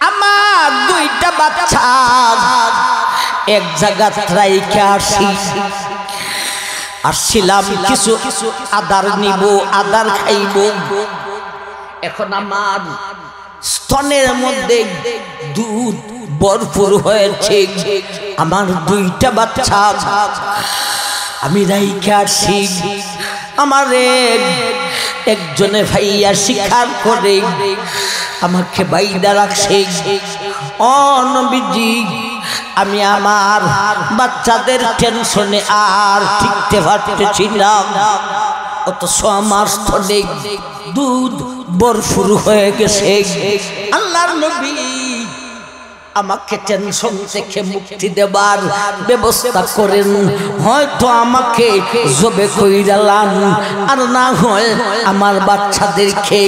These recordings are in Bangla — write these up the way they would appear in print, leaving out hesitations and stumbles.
আমার দুইটা বাচ্চা এক জায়গা রাইখে আসছিলাম কিছু আদার নিব আদার খাইব এখন আমার স্তনের মধ্যে দুধ ভরপুর হয়েছে আমার দুইটা বাচ্চা আমি রাইখে আসছি আমার একজনে ভাইয়া স্বীকার করে আমাকে বাইদা রাখছে ও নবীজি আমি আমার বাচ্চাদের টেনশনে আর টিকতে পারতেছি না অথচ আমার স্তনে দুধ ভরপুর হয়ে গেছে আল্লাহর নবী আমাকে টেনশন থেকে মুক্তি দেবার ব্যবস্থা করেন হয়তো আমাকে জবে কইরালাম আর না হয় আমার বাচ্চাদেরকে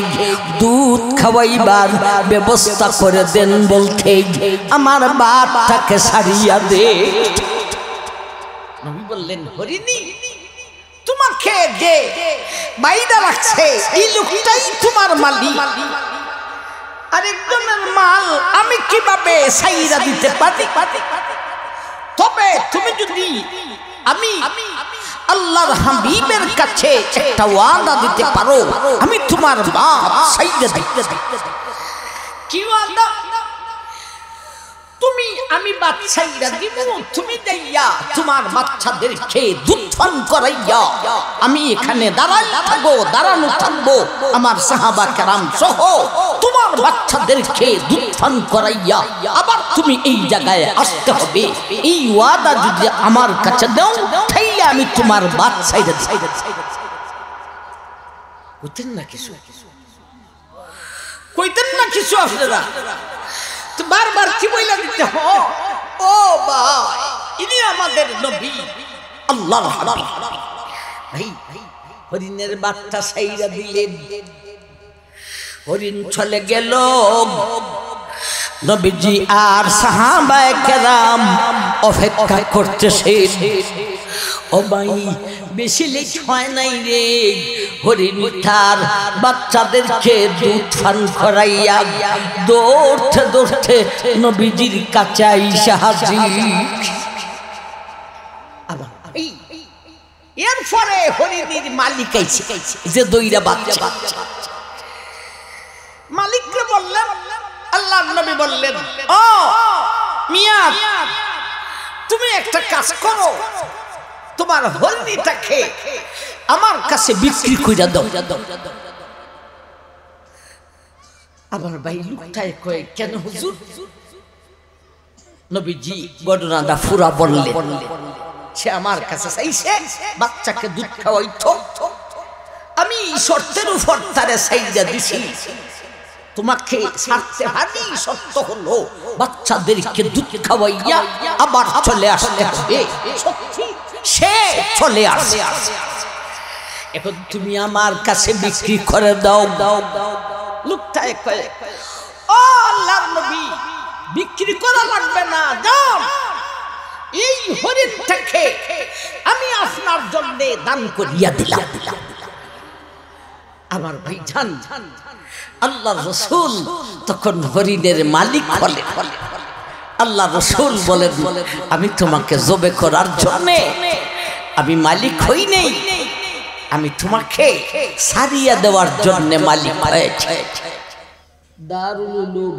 দুধ খাওয়াইবার ব্যবস্থা করে দেন বলতে আমার বাচ্চাকে সারিয়া দে নবী বললেন হরিণী তোমাকে যে বাইদা রাখছে এই লোকটাই তোমার মালিক আরেকজনের মাল আমি কিভাবে সাইরা দিতে পারি তবে তুমি যদি আমি আল্লাহর হাবিবের কাছে একটা ওয়াদা দিতে পারো আমি তোমার বাপ সাইরা দিতে কি ওয়াদা তুমি আমি বাচ্চাইরা দিব তুমি দেইয়া তোমার বাচ্চাদেরকে দুধ পান করাইয়া আমি এখানে দাঁড়ানো থাকবো আমার সাহাবা কেরাম সহ তোমার বাচ্চাদেরকে দুধ পান করাইয়া আবার তুমি এই জায়গায় আসতে হবে এই ওয়াদা যদি আমার কাছে দাও তাইলে আমি তোমার বাচ্চাইরা কইতেন না কিছু আপনারা বারবার কি বইলা দিতে ও ভাই ইনি আমাদের নবী আল্লাহর হাবিব ভাই হরিণের বাচ্চা সাইরা দিলেন হরিণ চলে গেল নবীজি আর সাহাবায়ে কেরাম অপেক্ষা করতেছেন ও ভাই বেশি লেট হয় নাই রে হরিণ তার বাচ্চাদেরকে দুধ পান করাইয়া দৌড়তে নবীজির কাছে আইসা হাজির এরপরে হরিণীর মালিক আইছে যে দইরা বাচ্চা মালিককে বললেন আল্লাহর নবী বললেন ও মিয়া তুমি একটা কাজ করো তোমার হরিণীটাকে আমার কাছে বিক্রি কইরা দাও আবার ভাই লোকটাই কয় কেন হুজুর নবীজি ঘটনাটা পুরা বললেন সে আমার কাছে চাইছে বাচ্চাকে দুধ খাওয়াইতো আমি শর্তের উপর তারে সাইজা দিছি তোমাকে ছাড়তে পারি সত্য হলো বাচ্চাদেরকে দুধ খাওয়াইয়া আবার চলে আসতে হবে সে চলে আসে এখন তুমি আমার কাছে বিক্রি করে দাও লোকটাই কয় ও আল্লাহর নবী বিক্রি করা লাগবে না যাও এই হরিণটাকে আমি আপনার জন্য দান করিয়া দিলাম আমার ভাইজান আল্লাহর রাসূল তখন হরিণের মালিক হলেন আল্লাহ রাসূল বলেন আমি তোমাকে জবে করার জন্য আমি মালিক হই নাই আমি তোমাকে সারিয়া দেওয়ার জন্য মালিক হয়েছে দারুল উলুম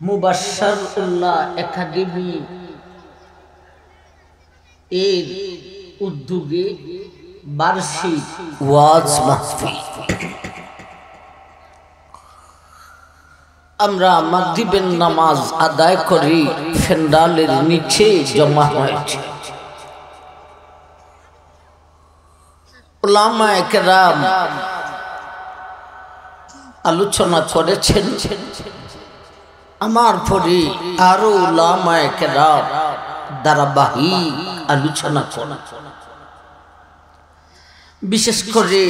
মুবাশশারুল্লাহ একাডেমি এর উদ্যোগে বার্ষিক ওয়াজ মাহফিল আমরা মাগরিবের নামাজ আদায় করি ফেন্ডালের নিচে জমা হয়েছে উলামায়ে কেরাম আলোচনা করেছেন আমার পরে আরো উলামায়ে কেরাম ধারাবাহিক আলোচনা করেন বিশেষ করে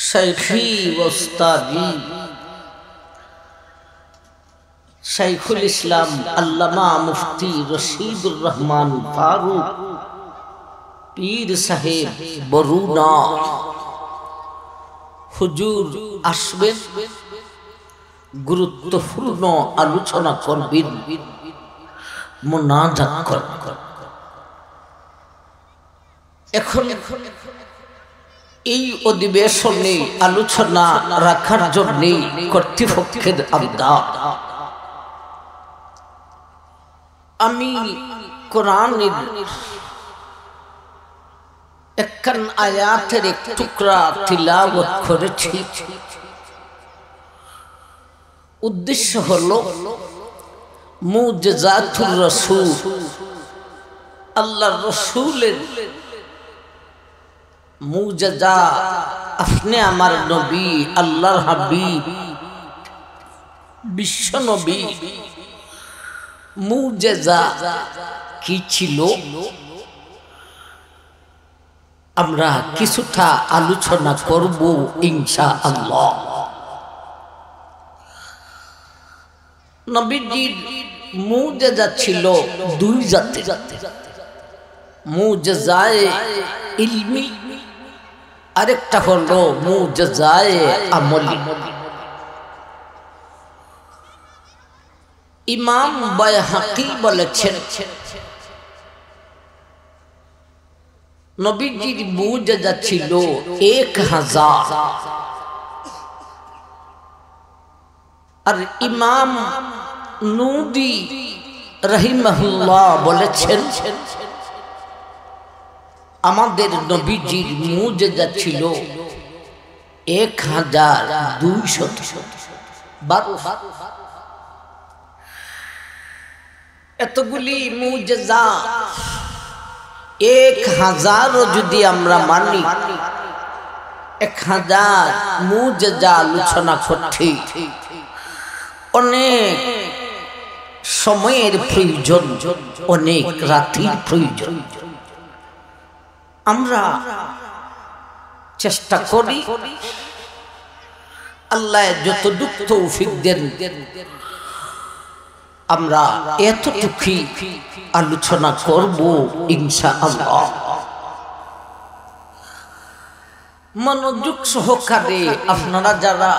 শাইখি ওস্তাদি শাইখুল ইসলাম আল্লামা মুফতি রশিদুর রহমান ফারুক পীর সাহেব বরুণা হুজুর আসবেন, গুরুত্বপূর্ণ আলোচনা করবেন, মুনাজাত করবেন। এখন এই অধিবেশনে আলোচনা রাখার জন্য কর্তৃপক্ষের আবদার, আমি কোরআনের একখান আয়াতের এক টুকরা তিলাওয়াত করেছি। উদ্দেশ্য হলো মুজিজাতুর রাসূল, আল্লাহর রাসূলের মুজিজা, আপনি আমার নবী, আল্লাহর হাবিব, বিশ্ব নবী, মুজিজা কি ছিল আমরা কিছুটা আলোচনা করব ইনশাআল্লাহ। নবীজির মুজিজা ছিল দুই জাতের, মুজিজায়ে ইলমি, আরেকটা হলো মুজিজায়ে আমলি। ইমাম বাইহাকি বলেছেন নবীজির মুজিজা ছিল 1000, আর ইমাম নুদি রাহিমাহুল্লাহ বলেছেন আমাদের নবীজির মুজিজা ছিল 1200। এতগুলি মুজিজা 1000 যদি আমরা মানি, 1000 মুজিজা আলোচনা করতে অনেক সময়ের প্রয়োজন, অনেক রাতের প্রয়োজন। আমরা চেষ্টা করি আল্লাহ যতটুকু তৌফিক দেন আমরা এতটুকুই আলোচনা করব ইনশাআল্লাহ। মনোযোগ সহকারে আপনারা যারা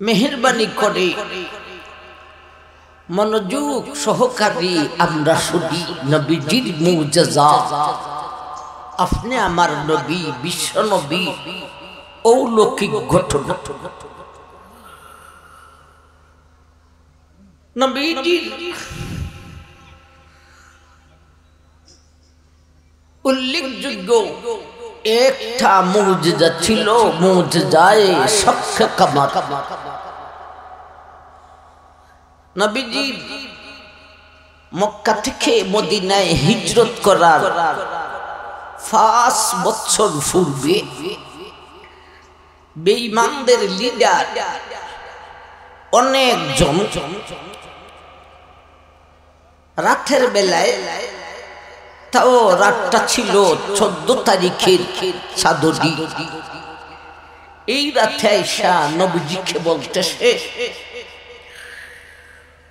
মেহেরবানি করে মনোযোগ সহকারে আমরা শুনি নবীজির মুজিজা, আপনি আমার নবী, বিশ্ব নবী, অলৌকিক ঘটনা। নবীজির উল্লেখযোগ্য একটা মুজিজা ছিল মুজিজায়ে শক্কে কামার। নবীজি মক্কা থেকে মদিনায় হিজরত করার 5 বছর পূর্বে বেঈমানদের লিডার অনেকজন রাতের বেলায়, তাও রাতটা ছিল 14 তারিখের চাঁদনী, এই রাতে আয়েশা নবীজিকে বলতেছে,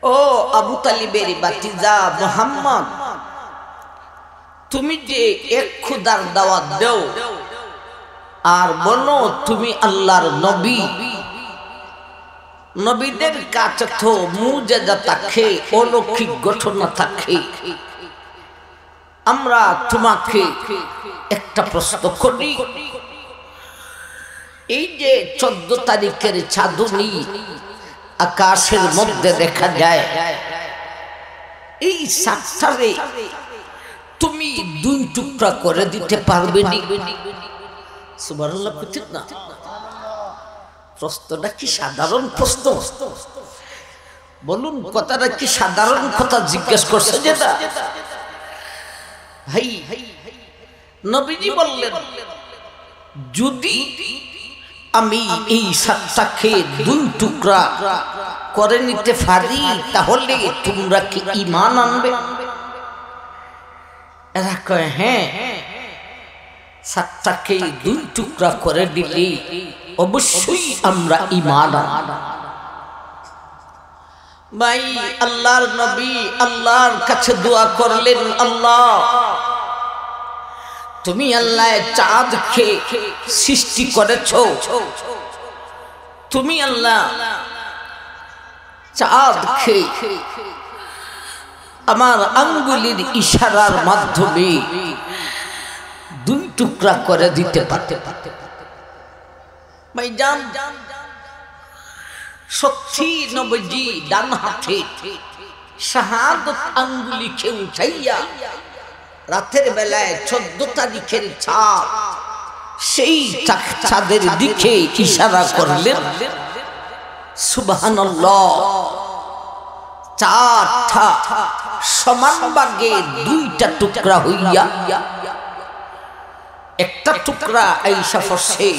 ও আবু তালিবের বাতিজা মুহাম্মদ, তুমি যে এক খুদার দাওয়াত দাও আর বলো তুমি আল্লাহর নবী, নবীদের কাছে তো মুজিজা থাকে, অলৌকিক ঘটনা থাকে। আমরা তোমাকে একটা প্রশ্ন করি, এই যে 14 তারিখের চাঁদনী আকাশের মধ্যে দেখা যায়, এই চাঁদটারে তুমি 2 টুকরা করে দিতে পারবে নি? সুবহানাল্লাহ, ঠিক না? প্রশ্নটা কি সাধারণ প্রশ্ন? বলুন, কথাটা কি সাধারণ কথা জিজ্ঞেস করছে? যেটা ভাই নবীজি বললেন, যদি আমি এই সাতটাকে 2 টুকরা করে নিতে পারি তাহলে তোমরা কি ঈমান আনবে? এরা কয় হ্যাঁ, 7টাকে 2 টুকরা করে দিলে অবশ্যই আমরা ঈমান আনব। ভাই আল্লাহর নবী আল্লাহর কাছে দোয়া করলেন, আল্লাহ তুমি আল্লাহ চাঁদকে সৃষ্টি করেছো, তুমি আল্লাহ চাঁদকে আমার আঙ্গুলের ইশারার মাধ্যমে দুই টুকরা করে দিতে পারতে। ভাই জান সত্যি নবীজি ডান হাতে শাহাদত আঙ্গুলিকে উঠাইয়া রাতের বেলায় 14 তারিখের চাঁদ, সেই চাঁদের দিকে ইশারা করলেন। সুবহানাল্লাহ। চারটা সমান ভাগে দুইটা টুকরা হইয়া একটা টুকরা আইসা ফসে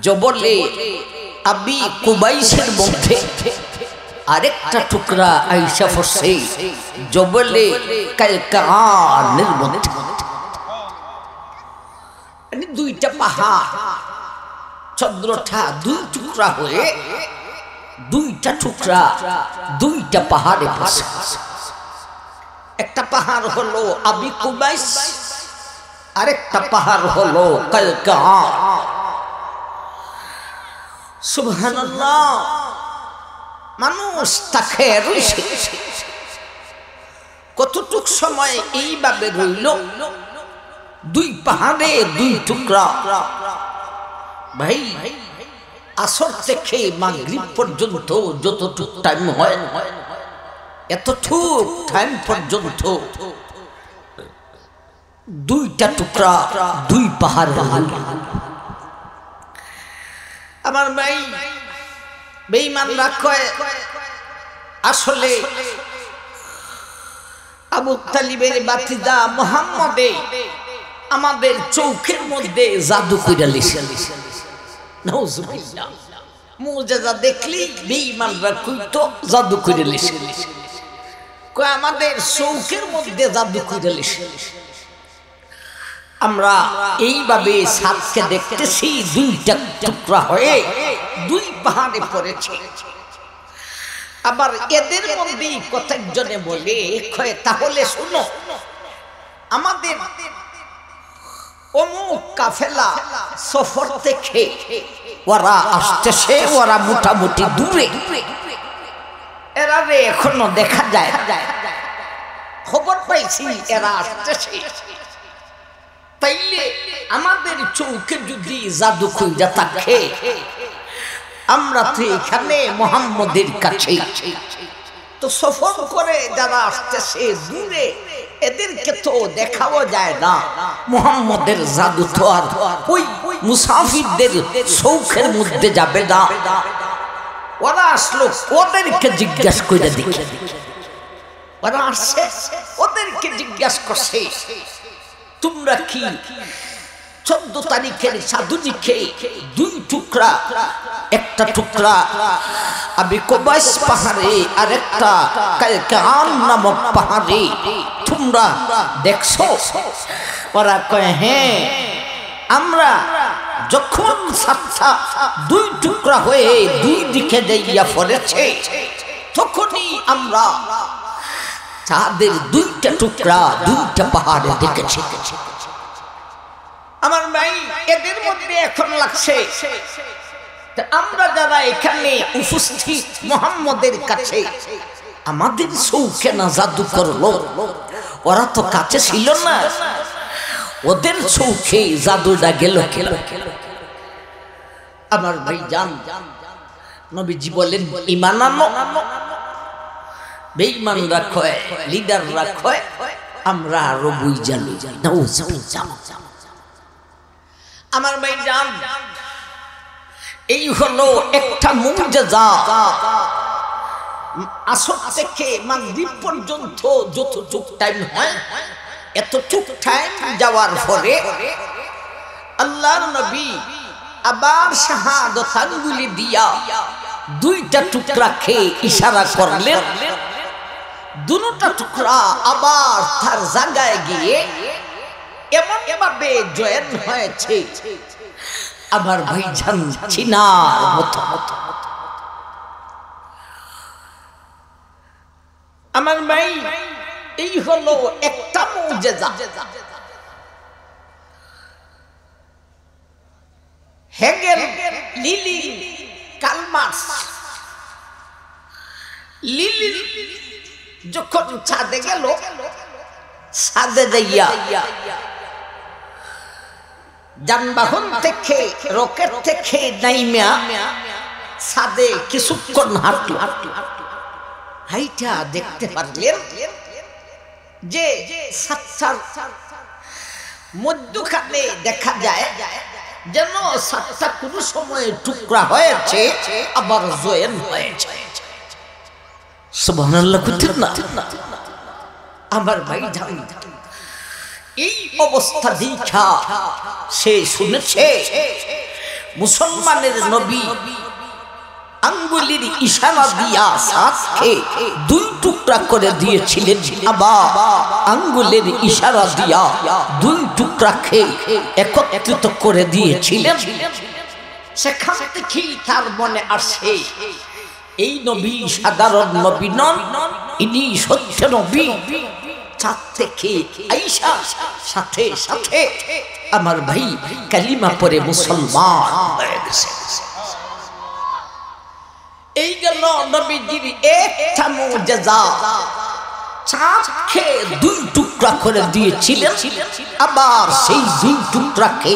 জবলে আবি কুবাইসের মধ্যে, আরেকটা টুকরা আইসা ফসে জবলে কায়কানের মধ্যে। দুইটা পাহাড় চন্দ্রটা দুই টুকরা হয়ে দুইটা টুকরা দুইটা পাহাড়ে বসে। একটা পাহাড় হলো আবি কুবাইস, আরেকটা পাহাড় হলো কায়কান। সুবহানাল্লাহ। মানুষ তাকে রইছে কতটুক সময় এইভাবে রইল, দুই পাহাড়ে দুই টুকরা। ভাই আসর থেকে মাগরিব পর্যন্ত যতটুক টাইম হয়, এতটুক টাইম পর্যন্ত দুইটা টুকরা দুই পাহাড়। আমার ভাই বেঈমানরা কয় আসলে আবু তালিবের বাতিদা মুহাম্মদে আমাদের চৌকের মধ্যে জাদু কইরা লিছে। নাউজুবিল্লাহ। মুজিজা দেখলি বেঈমানরা কইতো জাদু কইরা লিছে, কয় আমাদের চৌকের মধ্যে জাদু কইরা লিছে। আমরা এইভাবে সাতকে দেখতেছি দুইটা টুকরা হয়ে দুই পাহাড়ে পড়েছে। আবার এদের মধ্যেই কতজনে বলে কয় তাহলে শুনো, আমাদের অমুক কাফেলা সফর থেকে ওরা আসতেছে, ওরা মোটামুটি দূরে, এরা এখনো দেখা যায়, খবর পাইছি এরা আসতেছে। তাইলে আমাদের চৌকে যদি জাদু কইরা থাকে, আমরা তো এখানে মুহাম্মদের কাছে, তো সফর করে যারা আসতেছে দূরে, এদেরকে তো দেখাও যায় না। মুহাম্মদের জাদু তো আর ওই মুসাফিরদের চৌকের মধ্যে যাবে না। ওরা আসলো, ওদেরকে জিজ্ঞাসা করে দেখে, ওরা আসছে, ওদেরকে জিজ্ঞাসা করছে তোমরা কি 14 তারিখের সাধুনিকে দুই টুকরা, একটা টুকরা আবি কুবাইস পাহাড়ে আর একটা কায়কান নামক পাহাড়ে তোমরা দেখছো? ওরা কয় হ্যাঁ, আমরা যখন সাতটা দুই টুকরা হয়ে দুই দিকে যাইয়া পড়েছে তখনই আমরা চাঁদের দুইটা টুকরা দুইটা পাহাড়ে দেখেছি। আমার ভাই এদের মধ্যে এখন লাগছে আমরা যারা এখানে উপস্থিত মুহাম্মদের কাছে, আমাদের চৌকে না জাদু করলো, ওরা তো কাছে ছিল না, ওদের চৌকে জাদুটা গেল। আমার ভাই জান নবীজি বলেন ঈমান আনো, বেঈমানরা কয়, লিডাররা কয় আমরা আরো বুঝা লই। আমার ভাই জান এই হলো একটা মুজিজা। আসর থেকে মাগরিব পর্যন্ত যতটুক টাইম হয়, এতটুক টাইম যাওয়ার পরে আল্লাহর নবী আবার শাহাদত আঙ্গুলি দিয়া দুইটা টুকরা খেয়ে ইশারা করলেন। দুটা টুকরা আবার তার জায়গায় গিয়ে এমন ভাবে জয়েন হয়েছে আমার ভাইজান চিনার মতো। আমার ভাই এই হলো একটা মুজিজা। Hegel, Lily, Karl Marx Lily যখন চাঁদে গেল, চাঁদে যাইয়া যানবাহন থেকে রকেট থেকে নাইমিয়া ছাদে কিছুক্ষণ হাঁটল। হাইটা দেখতে পারলেন যে ছাদটার মধ্যখানে দেখা যায় যেন ছাদটা কোন সময় টুকরা হয়েছে আবার জয়েন হয়েছে। সুবহানাল্লাহ কইতেন না? আমার ভাই জান এই অবস্থা দেখা সে শুনেছে মুসলমানের নবী আঙ্গুলের ইশারা দিয়া সাতকে দুই টুকরা করে দিয়েছিলেন, আবার আঙ্গুলের ইশারা দিয়া দুই টুকরা খেয়ে একত্রিত করে দিয়েছিলেন। সেখান থেকে তার মনে আসে এই নবী সাধারণ নবী নন, ইনি সত্য নবী। চাঁদ থেকে আইসা সাথে সাথে আমার ভাই কালিমা পড়ে মুসলমান হয়ে গেছে। এই গেল নবীজির একটা মুজিজা। চাঁদকে দুই টুকরা করে দিয়েছিলেন, আবার সেই দুই টুকরাকে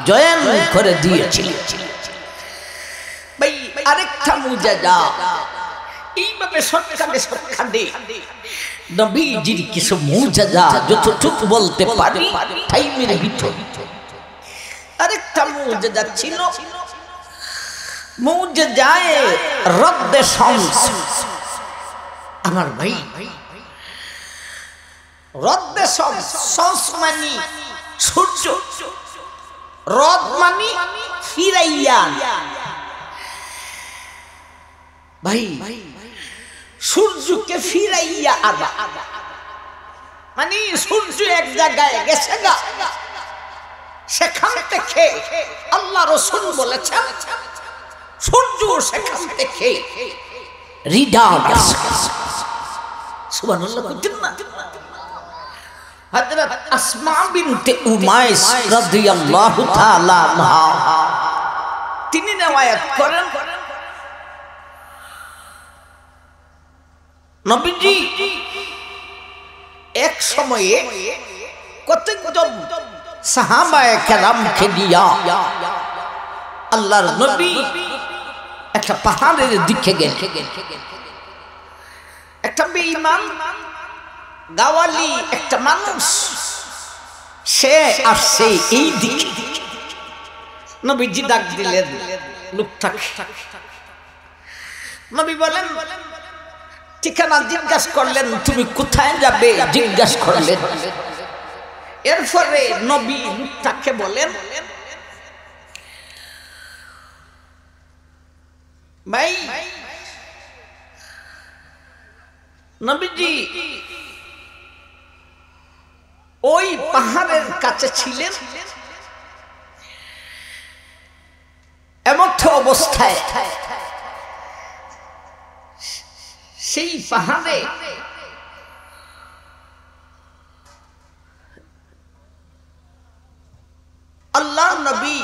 জয়েন করে দিয়েছিলেন। ভাই আরেকটা মুজিজা। এইভাবে সৎকারে নবীজির কিছু মুজিজা যতটুকু বলতে পারি টাইমের ভিতর। আরেকটা মুজিজা ছিল মুজিজায়ে রদ্দে শামস। আমার ভাই রদ্দে শামস, শামস মানে সূর্য, রদ মানে ফিরাইয়া। ভাই সূর্যকে ফিরাইয়া আনা মানে সূর্য এক জায়গায় গেছে গা, সেখান থেকে আল্লাহ রাসূল বলেছেন সূর্য সেখান থেকে রিটার্ন আসে। সুবহানাল্লাহ বলতেন না? হযরত আসমা বিনতে উমাইস রাদিয়াল্লাহু তাআলা আনহা তিনি নেওয়ায়াত করেন নবীজি এক সময়ে কতজন সাহাবায়ে কেরামকে নিয়া আল্লাহর নবী একটা পাহাড়ের দিকে গেলেন। একটা বেঈমান গাওয়ালি একটা মানুষ সে আসছে এই দিকে। নবীজি ডাক দিলেন লোকটাকে। নবী বলেন, ঠিকানা জিজ্ঞাসা করলেন, তুমি কোথায় যাবে জিজ্ঞাসা করলেন। এরপরে নবী লোকটাকে বলেন, ভাই নবীজি ওই পাহাড়ের কাছে ছিলেন, এমন অবস্থায় সেই পাহাড়ে আল্লাহ নবী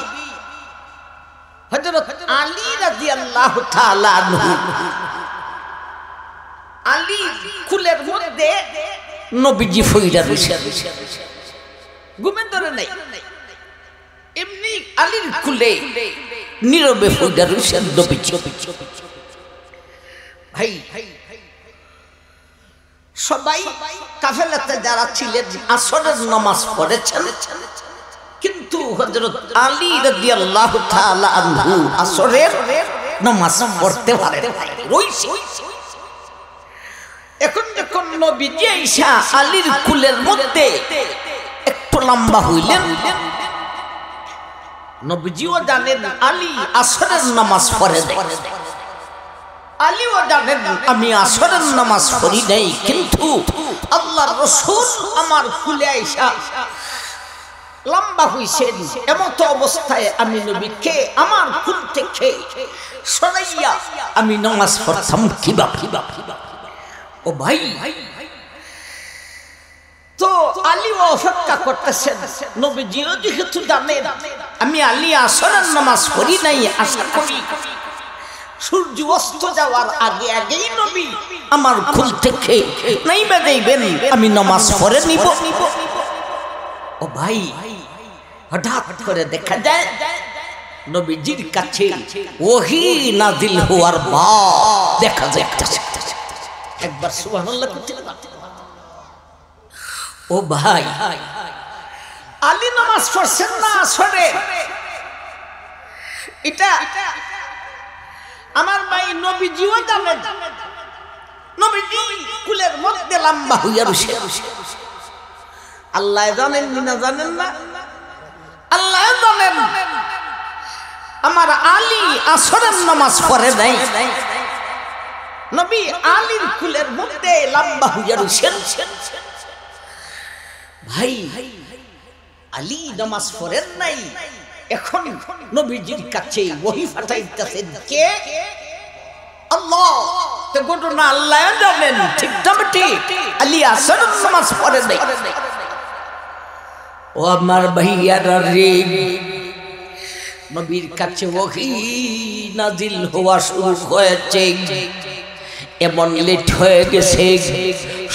হযরত আলী রাদিয়াল্লাহু তাআলা আনহু, আলী কুলের মধ্যে নবীজি ফইরা রইছে, ঘুমে ধরে নাই, এমনি আলীর কুলে নীরবে ফইরা রইছে নবীজি। ভাই সবাই কাফেলাতে যারা ছিলেন আসরের নামাজ পড়েছেন, কিন্তু হযরত আলী রাদিয়াল্লাহু তাআলা আনহু আসরের নামাজ পড়তে পারেন নাই, রইছে। এখন যখন নবীজি আয়েশা আলীর কুলের মধ্যে একটু লম্বা হইলেন, নবীজিও জানেন আলী আসরের নামাজ পড়ে নাই, আলীও জানেন আমি আসরের নামাজ পড়ি নাই, কিন্তু আল্লাহর রাসূল আমার কুলে আয়েশা লম্বা হইছেন, এমত অবস্থায় আমি নবীকে আমার কুল থেকে সরাইয়া আমি নামাজ পড়তাম কিভাবে? ও ভাই, তো আলী অপেক্ষা করতেছেন। নবীজিও যেহেতু জানেন আমি আলী আসরের নামাজ পড়ি নাই, আশা করি সূর্য অস্ত যাওয়ার আগে আগেই নবী আমার খুল থেকে নাই বাজাইবেন, আমি নামাজ পড়ে নিব। ও ভাই, হঠাৎ করে দেখা যায় নবীজির কাছে ওহী নাজিল হওয়ার বাদ দেখা যায়। একবার সুবহানাল্লাহ করতে। ও ভাই, আলী নামাজ পড়ছেন না আসরে, এটা আমার ভাই নবীজিও জানেন। নবীজি কুলের মধ্যে লম্বা হইয়া বসে, আল্লাহ জানেন না জানেন না, আল্লাহ জানেন আমার আলী আসরের নামাজ পড়ে নাই। নবী আলীর কুলের মধ্যে লম্বা হইয়া বসেন। ভাই, আলী নামাজ পড়েন নাই, এখন নবীজির কাছে ওহী পাঠাইতেছেন কে? আল্লাহ। তো ঘটনা আল্লাহ জানেন, ঠিক না ঠিক? আলী আসরের নামাজ পড়ে নাই। ও আমার ভাইয়ারা রে, নবীর কাছে ওহী নাজিল হওয়া শুরু হয়েছে, এমন লেট হয়ে গেছে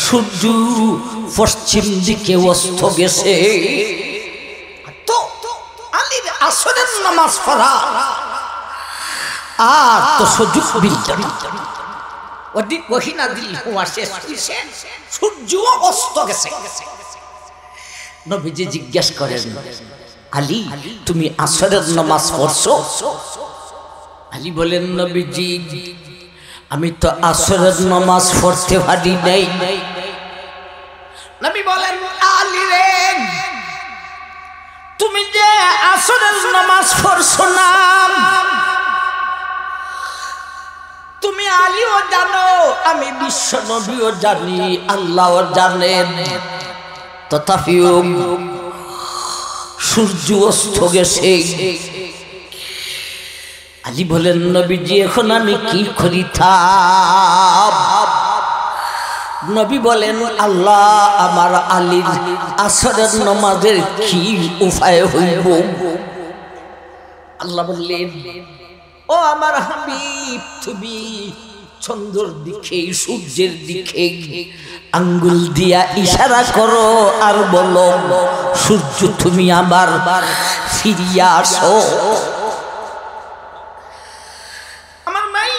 সূর্য পশ্চিম দিকে অস্ত গেছে। তো আলীর আসরের নামাজ পড়া আর তো সুযোগ মিলত না। ওহী নাজিল হওয়া শেষ হইছে, সূর্য অস্ত গেছে। নবীজি জিজ্ঞেস করেন, আলী তুমি আসরের নামাজ পড়ছো? আলী বলেন, নবীজি আমি তো আসরের নামাজ পড়তে পারি নাই। নবী বলেন, আলী রে তুমি যে আসরের নামাজ পড়ছো না, তুমি আলীও জানো, আমি বিশ্ব নবীও জানি, আল্লাহও জানেন, তথাপিও সূর্য অস্ত গেছে। আলী বলেন, নবীজি এখন আমি কি করিতাম? নবী বলেন, আল্লাহ আমার আলীর আসরের নামাজের কি উপায় হইব? আল্লাহ বললেন, ও আমার হাবিব, তুমি চন্দ্রের দিকে সূর্যের দিকে আঙ্গুল দিয়া ইশারা করো আর বলো, সূর্য তুমি আবার ফিরিয়া আসো। আমার ভাই,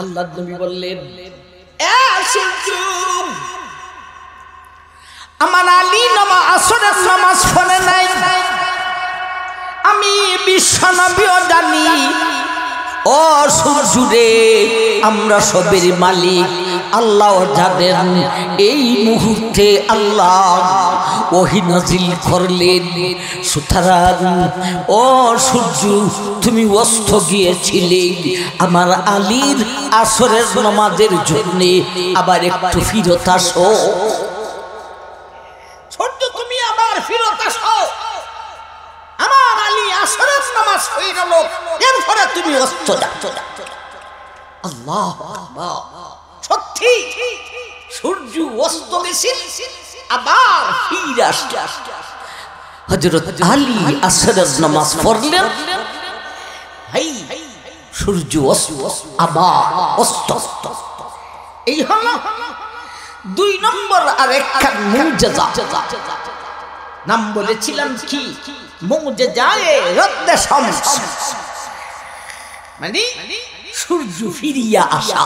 আল্লাহ নবী বললেন, আমার আলী আসরের নামাজ পড়ে নাই, আমি বিশ্ব নবীও জানি। ও সূর্য রে, আমরা সবের মালিক, আল্লাহ জানেন। এই মুহূর্তে আল্লাহ ওহী নাজিল করলেন, সুতরাং ও সূর্য তুমি অস্ত গিয়েছিলে, আমার আলীর আসরের নামাজের জন্য আবার একটু ফিরত আসো। সূর্য তুমি আবার ফিরত আসো, আমার আলী আসরের নামাজ হয়ে গেল, এরপরে তুমি অস্ত যাচ্ছ। আল্লাহ, সত্যি সূর্য অস্ত গেছে, আবার ফিরে আসছে। হযরত আলী আসরের নামাজ পড়লেন, ভাই সূর্য অস্ত আবার অস্ত। এই হলো 2 নম্বর আরেকটা মুজিজা। নাম বলেছিলাম কি? মুজিজায়ে রদ্দে শামস, মানে সূর্য ফিরিয়া আসা।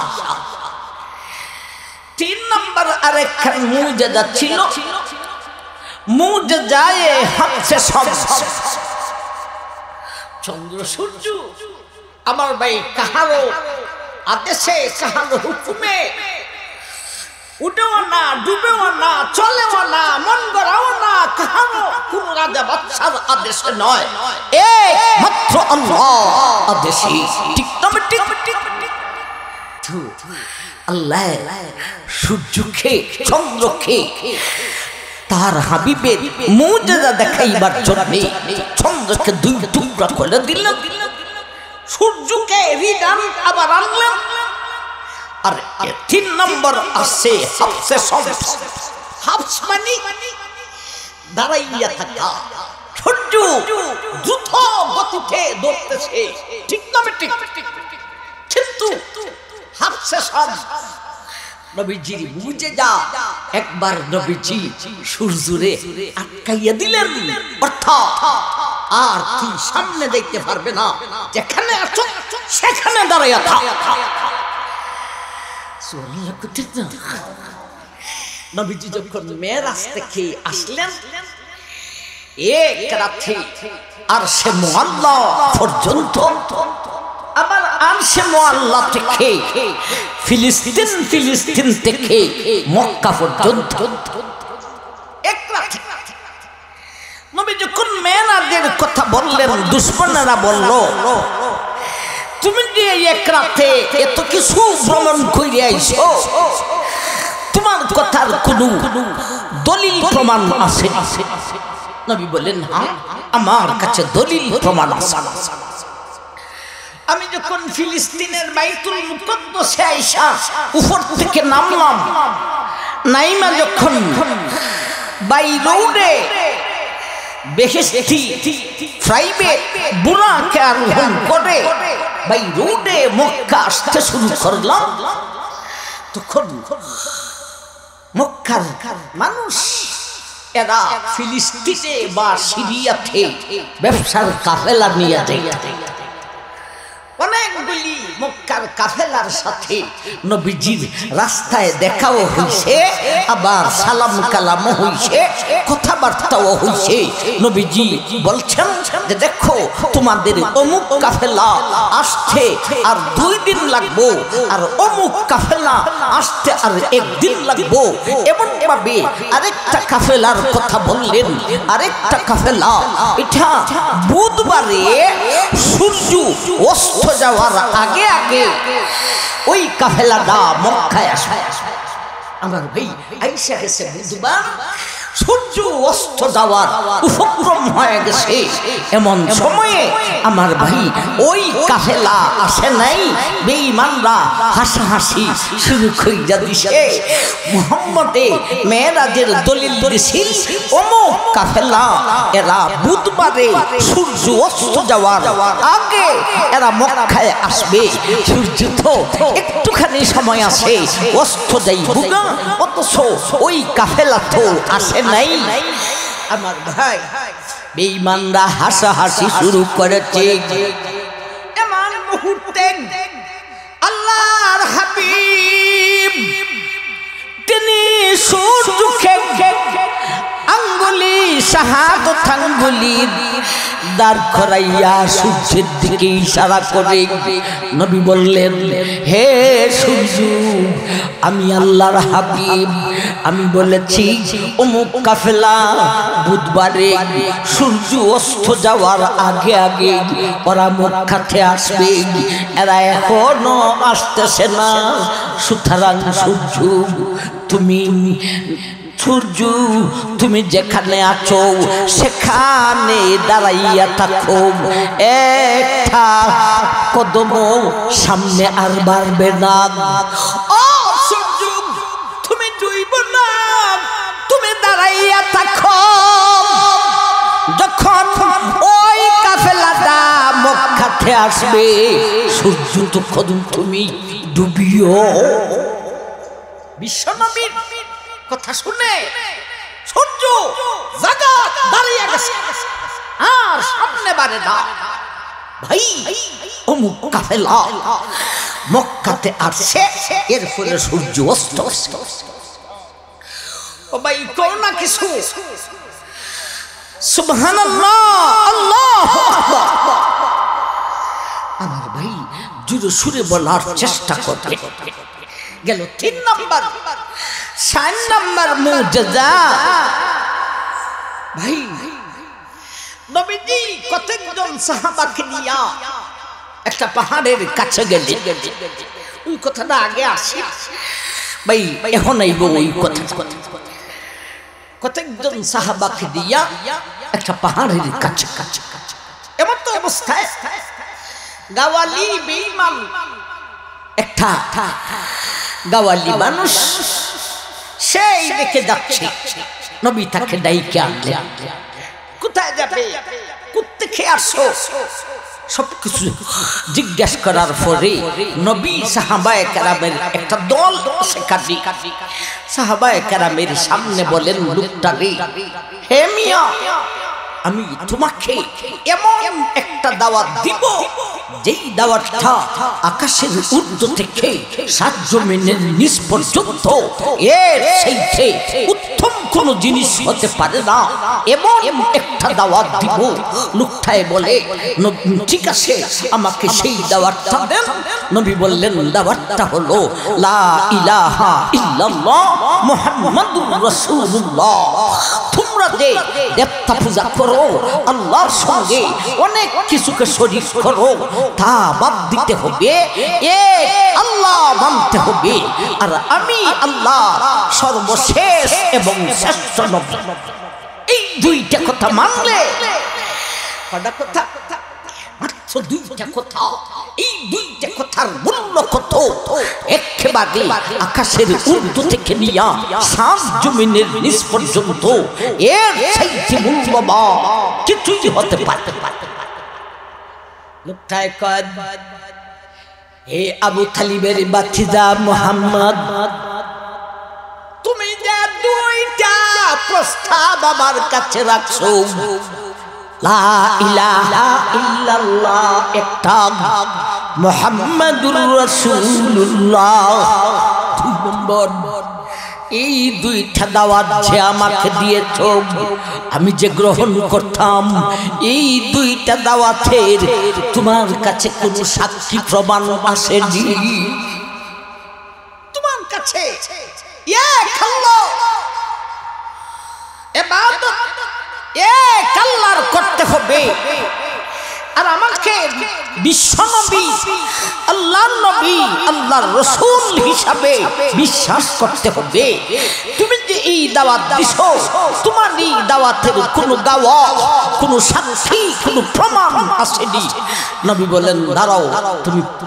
3 নম্বর আরেকটা মুজিজা ছিল মুজিজায়ে হাবসে শামস। চন্দ্র সূর্য আমার ভাই কাহারো আদেশে, কাহারো হুকুমে উঠেও না, ডুবেও না, চলেও না, মন গড়াও না, কাহারো কোন রাজা বাদশার আদেশে নয়, মাত্র আল্লাহ আদেশে। ঠিক তবে ঠিক আল্লাহ সূর্যকে, চন্দ্রকে তার হাবিবের মুজিজা দেখাইবার জন্য চন্দ্রকে 2 টুকরা করে দিলেন, সূর্যকে রিটার্ন আবার আনলেন, আর 3 নম্বর আছে হাফসে শামস। হাফস মানে দাঁড়াইয়া থাকা। সূর্য দ্রুত গতিতে দৌড়তেছে, ঠিক না ঠিক? কিন্তু হাফসে শামস নবীজি বুঝে যা, একবার নবীজি সূর্যরে আটকাইয়া দিলেন, অর্থাৎ আর তুই সামনে দেখতে পারবে না, যেখানে আছো সেখানে দাঁড়াইয়া থাক। নবীজি যখন মেরাজ থেকে আসলেন, এক রাতে আরশে মুআল্লা পর্যন্ত, আবার আরশে মুআল্লা থেকে ফিলিস্তিন থেকে মক্কা পর্যন্ত এক রাতে। নবী যখন মেরাজের কথা বললেন, দুশমনেরা বলল, তুমি যে এক রাতে এত কিছু ভ্রমণ করে আইছো, তোমার কথার কোনো দলিল প্রমাণ আছে? নবী বলেন, হ্যাঁ, আমার কাছে দলিল প্রমাণ আছে। আমি যখন ফিলিস্তিনের বাইতুল মুকদ্দাসে আইসা উপর থেকে নামলাম, নাইমা যখন বাই রোডে বেহেশতি প্রাইভেট বুরাকে আরোহণ করে বাই রোডে মক্কা আসতে শুরু করলাম, তখন মক্কার মানুষ এরা ফিলিস্তিনে বা সিরিয়াতে ব্যবসার কাফেলা নিয়ে যায়। অনেকগুলি মক্কার কাফেলার সাথে নবীজির রাস্তায় দেখাও হইছে, আবার সালাম কালামও হইছে, কথাবার্তাও হইছে। নবীজি বলছেন যে দেখো, তোমাদের অমুক কাফেলা আসছে আর 2 দিন লাগবো, আর অমুক কাফেলা আসতে আর 1 দিন লাগবো। এমন ভাবে আরেকটা কাফেলার কথা বললেন। আরেকটা কাফেলা এটা বুধবারে সূর্য অস্ত যাওয়ার আগে আগে ওই কাফেলাটা মক্কায় আসবে। আমার ভাই আইসা গেছে বুধবার, সূর্য অস্ত যাওয়ার উপক্রম হয়ে গেছে। এমন সময়ে আমার ভাই ওই কাফেলা আসে নাই, বেঈমানরা হাসাহাসি শুরু কইরা দিছে। মুহাম্মদে মেরাজের দলিল দিছিল অমুক কাফেলা, এরা বুধবারে সূর্য অস্ত যাওয়ার আগে এরা মক্কায় আসবে। সূর্য তো একটুখানি সময় আছে, অস্ত যাইব না, অথচ ওই কাফেলা তো আসে নাই। আমার ভাই বেঈমানরা হাসাহাসি শুরু করেছে। এমন মুহূর্তে আল্লাহর হাবিব তিনি সূর্যকে আঙ্গুলি শাহাদত আঙ্গুলি দাঁড় করাইয়া সূর্যের দিকে ইশারা করে নবী বললেন, হে সূর্য, আমি আল্লাহর হাবিব, আমি বলেছি অমুক কাফেলা বুধবারে সূর্য অস্ত যাওয়ার আগে আগে ওরা মক্কাতে আসবে, এরা এখনো আসতেছে না। সুতরাং সূর্য, তুমি যেখানে আছো সেখানে দাঁড়াইয়া থাকো, একটা কদম সামনে আর বাড়বে না। ও সূর্য, তুমি ডুইব না, তুমি দাঁড়াইয়া থাকো। যখন ওই কাফেলাটা মক্কাতে আসবে, সূর্য তখন তুমি ডুবিও। বিশ্বনবীর কথা শুনে সূর্য জাগা দাঁড়িয়ে গেছে, আর সামনে বাড়ে না। ভাই অমুক কাফেলা মক্কাতে আসছে, এর ফলে সূর্য অস্ত। ও ভাই করোনা কিছু, সুবহানাল্লাহ, আল্লাহু আকবার। আমার ভাই জোরে সুরে বলার চেষ্টা করবে। গেল 3 নম্বর। 4 নম্বর মুজিজা। ভাই নবীজি কতজন সাহাবাকে নিয়ে একটা পাহাড়ের কাছে গেলেন। ওই কথাটা আগে আসি ভাই, এখন আইব ওই কথা। কতজন সাহাবাকে দিয়া একটা পাহাড়ের কাছে কাছে এমন তো অবস্থায় গাওয়ালি বেঈমান একটা গাওয়ালি মানুষ সেই দেখে যাচ্ছে, নবী তাকে ডাইকে আনলেন। কোথায় যাবে, কোত্থেকে আসো, সবকিছু জিজ্ঞাসা করার পরে নবী সাহাবায়ে কেরামের একটা দল সেখানে, সাহাবায়ে কেরামের সামনে বলেন, লোকটারে, হে মিয়া, আমি তোমাকে এমন একটা দাওয়াত দিব, যেই দাওয়াতটা আকাশের ঊর্ধ্ব থেকে সাত জমিনের নিচ পর্যন্ত এর চাইতে উত্তম কোন জিনিস হতে পারে না, এমন একটা দাওয়াত দিব। লোকটায় বলে, ঠিক আছে, আমাকে সেই দাওয়াতটা দেন। নবী বললেন, দাওয়াতটা হলো লা ইলাহা ইল্লাল্লাহ মুহাম্মাদুর রাসূলুল্লাহ। তোমরা যে দেবতা পূজা করো, আল্লাহর সঙ্গে অনেক কিছুকে শরীক করো, তা বাদ দিতে হবে, এক আল্লাহ মানতে হবে, আর আমি আল্লাহ সর্বশেষ এবং শ্রেষ্ঠ নবী। এই দুইটা কথা মানলে, কটা কথা, মাত্র দুইটা কথা, এই দুইটা কথার মূল্য কত, একেবারে আকাশের ঊর্ধ্ব থেকে নিয়া সাত জমিনের নিচ পর্যন্ত এর চাইতে মূল্যবান কিছুই হতে পারে। লোকটায় কয়, হে আবু তালিবের বাতিজা মুহাম্মদ, তুমি যে দুইটা প্রস্তাব আমার কাছে রাখছো, লা ইলাহা ইল্লাল্লাহ একটা, মুহাম্মাদুর রাসূলুল্লাহ দুই নম্বর, এই দুইটা দাওয়াত যে আমাকে দিয়েছো, আমি যে গ্রহণ করতাম, এই দুইটা দাওয়াতের তোমার কাছে কোনো সাক্ষী প্রমাণ আসেনি? তোমার কাছে এক আল্লাহ ইবাদত এক আল্লাহর করতে হবে, আর আমাকে বিশ্বনবী, আল্লাহর নবী, আল্লাহর রাসূল হিসাবে বিশ্বাস করতে হবে। তুমি যে এই দাওয়াত দিছো, তোমার এই দাওয়াতের কোনো দাওয়াত, কোনো সাক্ষী, কোনো প্রমাণ আসেনি। নবী বলেন, দাঁড়াও,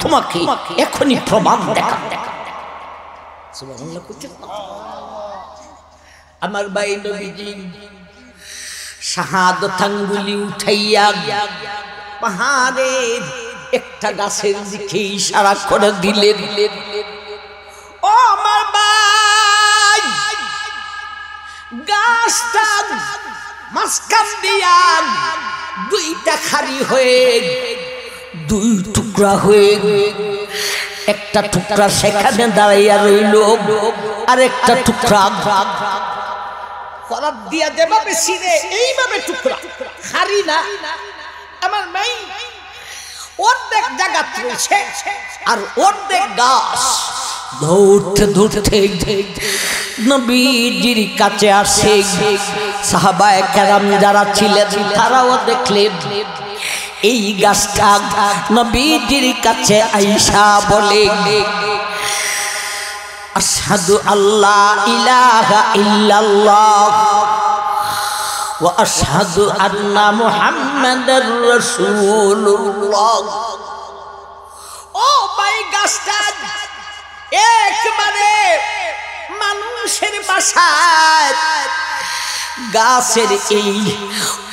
তোমাকে এখনই প্রমাণ দেখা। সুবহানাল্লাহ। আমার ভাই নবীজি শাহাদাত আঙ্গুলি উঠাইয়া পাহাড়ের একটা গাছের দিকে ইশারা করে দিলেন, ও আমার ভাই, গাছটা মাঝখান দিয়া দুইটা খালি হয়ে দুই টুকরা হয়ে, একটা টুকরা সেখানে দাঁড়াইয়া রইল, আর একটা টুকরা ফরাত দিয়া যেভাবে ছিঁড়ে এইভাবে টুকরা খারি না, আমার মাই অর্ধেক জায়গা রয়েছে আর অর্ধেক গাছ। ধরতে ধরতে নবীজির কাছে আসে সাহাবায়ে কেরাম যারা ছিলেন, তারাও দেখলেন এই গাছটা নবীজির কাছে আইসা বলে, আশহাদু আল্লা ইলাহা ইল্লাল্লাহ ওয়া আশহাদু আন্না মুহাম্মাদার রাসূলুল্লাহ। ও ভাই, গাছটা একবারে মানুষের বাসায়, গাছের এই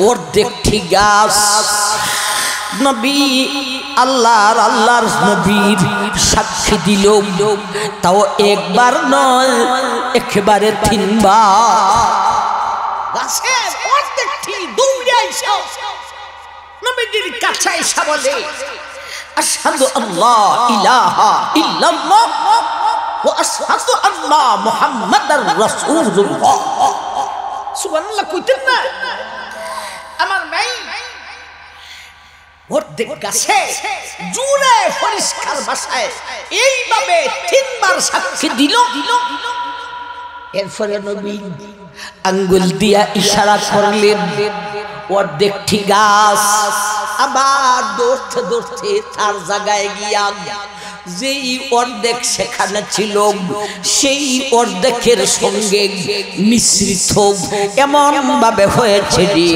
অর্ধেকটি গাছ নবী আল্লাহর নবীর সাক্ষী দিল, তাও একবার নয়, একেবারে তিনবার। গাছের অর্ধেকটি দৌড়ে আইসা নবীজির কাছে আইসা বলে, আশহাদু আল্লা ইলাহা ইল্লাল্লাহ ওয়া আশহাদু আন্না মুহাম্মাদার রাসূলুল্লাহ। সুবহানাল্লাহ কইতেন না? আমার ভাই অর্ধেক গাছে জুড়ে পরিষ্কার ভাষায় এইভাবে তিনবার সাক্ষী দিল। এরপরে নবী আঙ্গুল দিয়া ইশারা করলেন, অর্ধেকটি গাছ আবার দৌড়তে দৌড়তে তার জায়গায় গিয়া যেই অর্ধেক সেখানে ছিল সেই অর্ধেকের সঙ্গে মিশ্রিত এমন ভাবে হয়েছে যে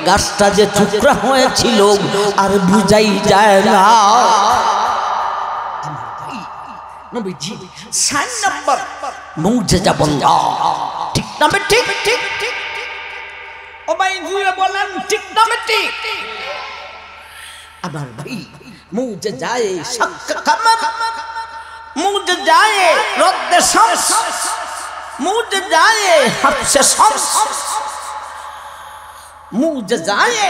গাছটা যে টুকরা হয়েছিল আর বুঝাই যায় না। নবীজি 4 নম্বর মুজিজা বললেন ঠিক না ঠিক ঠিক ঠিক ও ভাই জুড়ে বলেন ঠিক না ঠিক আমার ভাই মুজিজায়ে শাক্ক কমর মুজিজায়ে রদ্দ শামস মুজিজায়ে হাবসে শামস মুজিজায়ে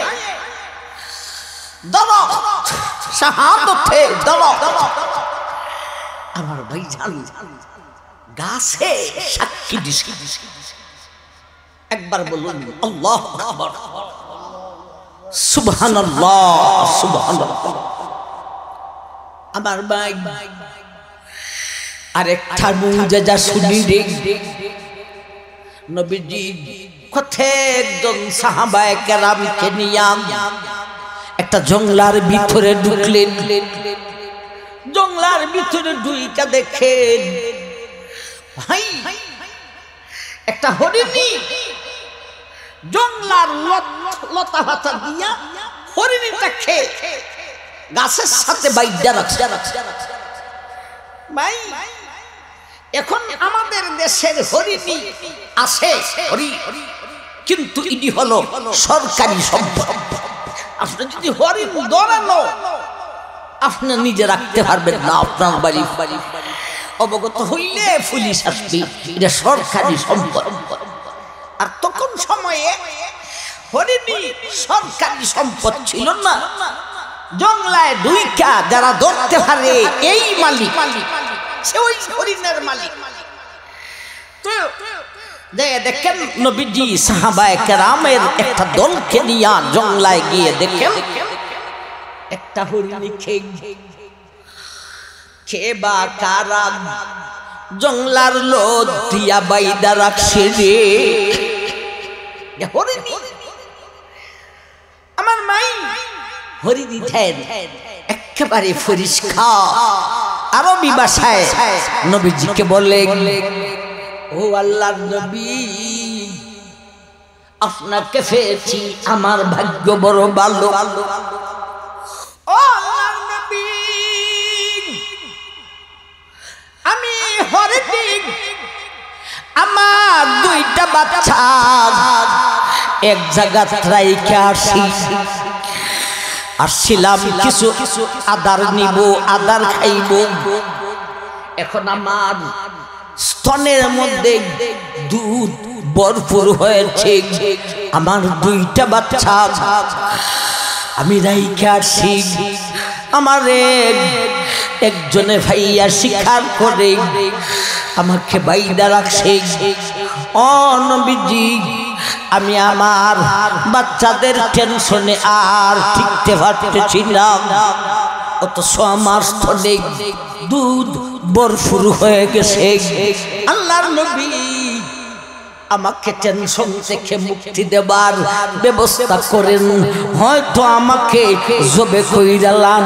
দরদ শাহাদতে দরদ আমার ভাই জান গাছে সাক্ষী দিছি একবার বলুন আল্লাহু আকবার সুবহানাল্লাহ সুবহানাল্লাহ আমার ভাই আরেকটা মুজিজা শুনি রে নবীজি কতজন সাহাবায়ে কেরামকে নিয়ে একটা জঙ্গলার ভিতরে ঢুকলেন জঙ্গলার ভিতরে ঢুইকা দেখেন ভাই একটা হরিণী জঙ্গলার লতা পাতা দিয়া হরিণীটা খেয়ে গাছের সাথে বাইডা রাখছে ভাই এখন আমাদের দেশের হরিণী আছে কিন্তু ইনি হলো সরকারি সম্পদ আপনি যদি হরিণ দৌড়ানো আপনি নিজে রাখতে পারবেন না আপনার বাড়ি অবগত হইলে পুলিশ আসবে এটা সরকারি সম্পদ আর তখন সময়ে হরিণী সরকারি সম্পদ ছিল না জঙ্গলায় ঢুইকা যারা ধরতে পারে এই মালিক সে ওই হরিণের মালিক দেখেন নবীজি সাহাবায়ে কেরামের একটা দলকে নিয়ে জঙ্গলায় গিয়ে দেখেন একটা হরিণী খেয়ে বা কারা জঙ্গলার লোদ দিয়া বাইদা রাখছে রে হরিণী আমার মাই হরিণী ঠেন একেবারে পরিষ্কার আরবি ভাষায় নবীজিকে বলে ও আল্লাহর নবী আপনাকে পেয়েছি আমার ভাগ্য বড় ভালো ও আল্লাহর নবী আমি হরিণী আমার দুইটা বাচ্চা এক জায়গায় রাইখা আসছিলাম কিছু আদার নিব আদার খাইব এখন আমার স্তনের মধ্যে দুধ ভরপুর হয়েছে আমার দুইটা বাচ্চা আমি রাইখা আসি আমার একজনে ভাইয়া স্বীকার করে আমাকে বাইদা রাখছে ও নবীজি আমি আমার বাচ্চাদের টেনশনে আর ঠিকতে পারতেছি না অথচ আমার স্তনে দুধ ভরপুর হয়ে গেছে আল্লাহর নবী আমাকে টেনশন থেকে মুক্তি দেবার ব্যবস্থা করেন হয়তো আমাকে জবে কইরালাম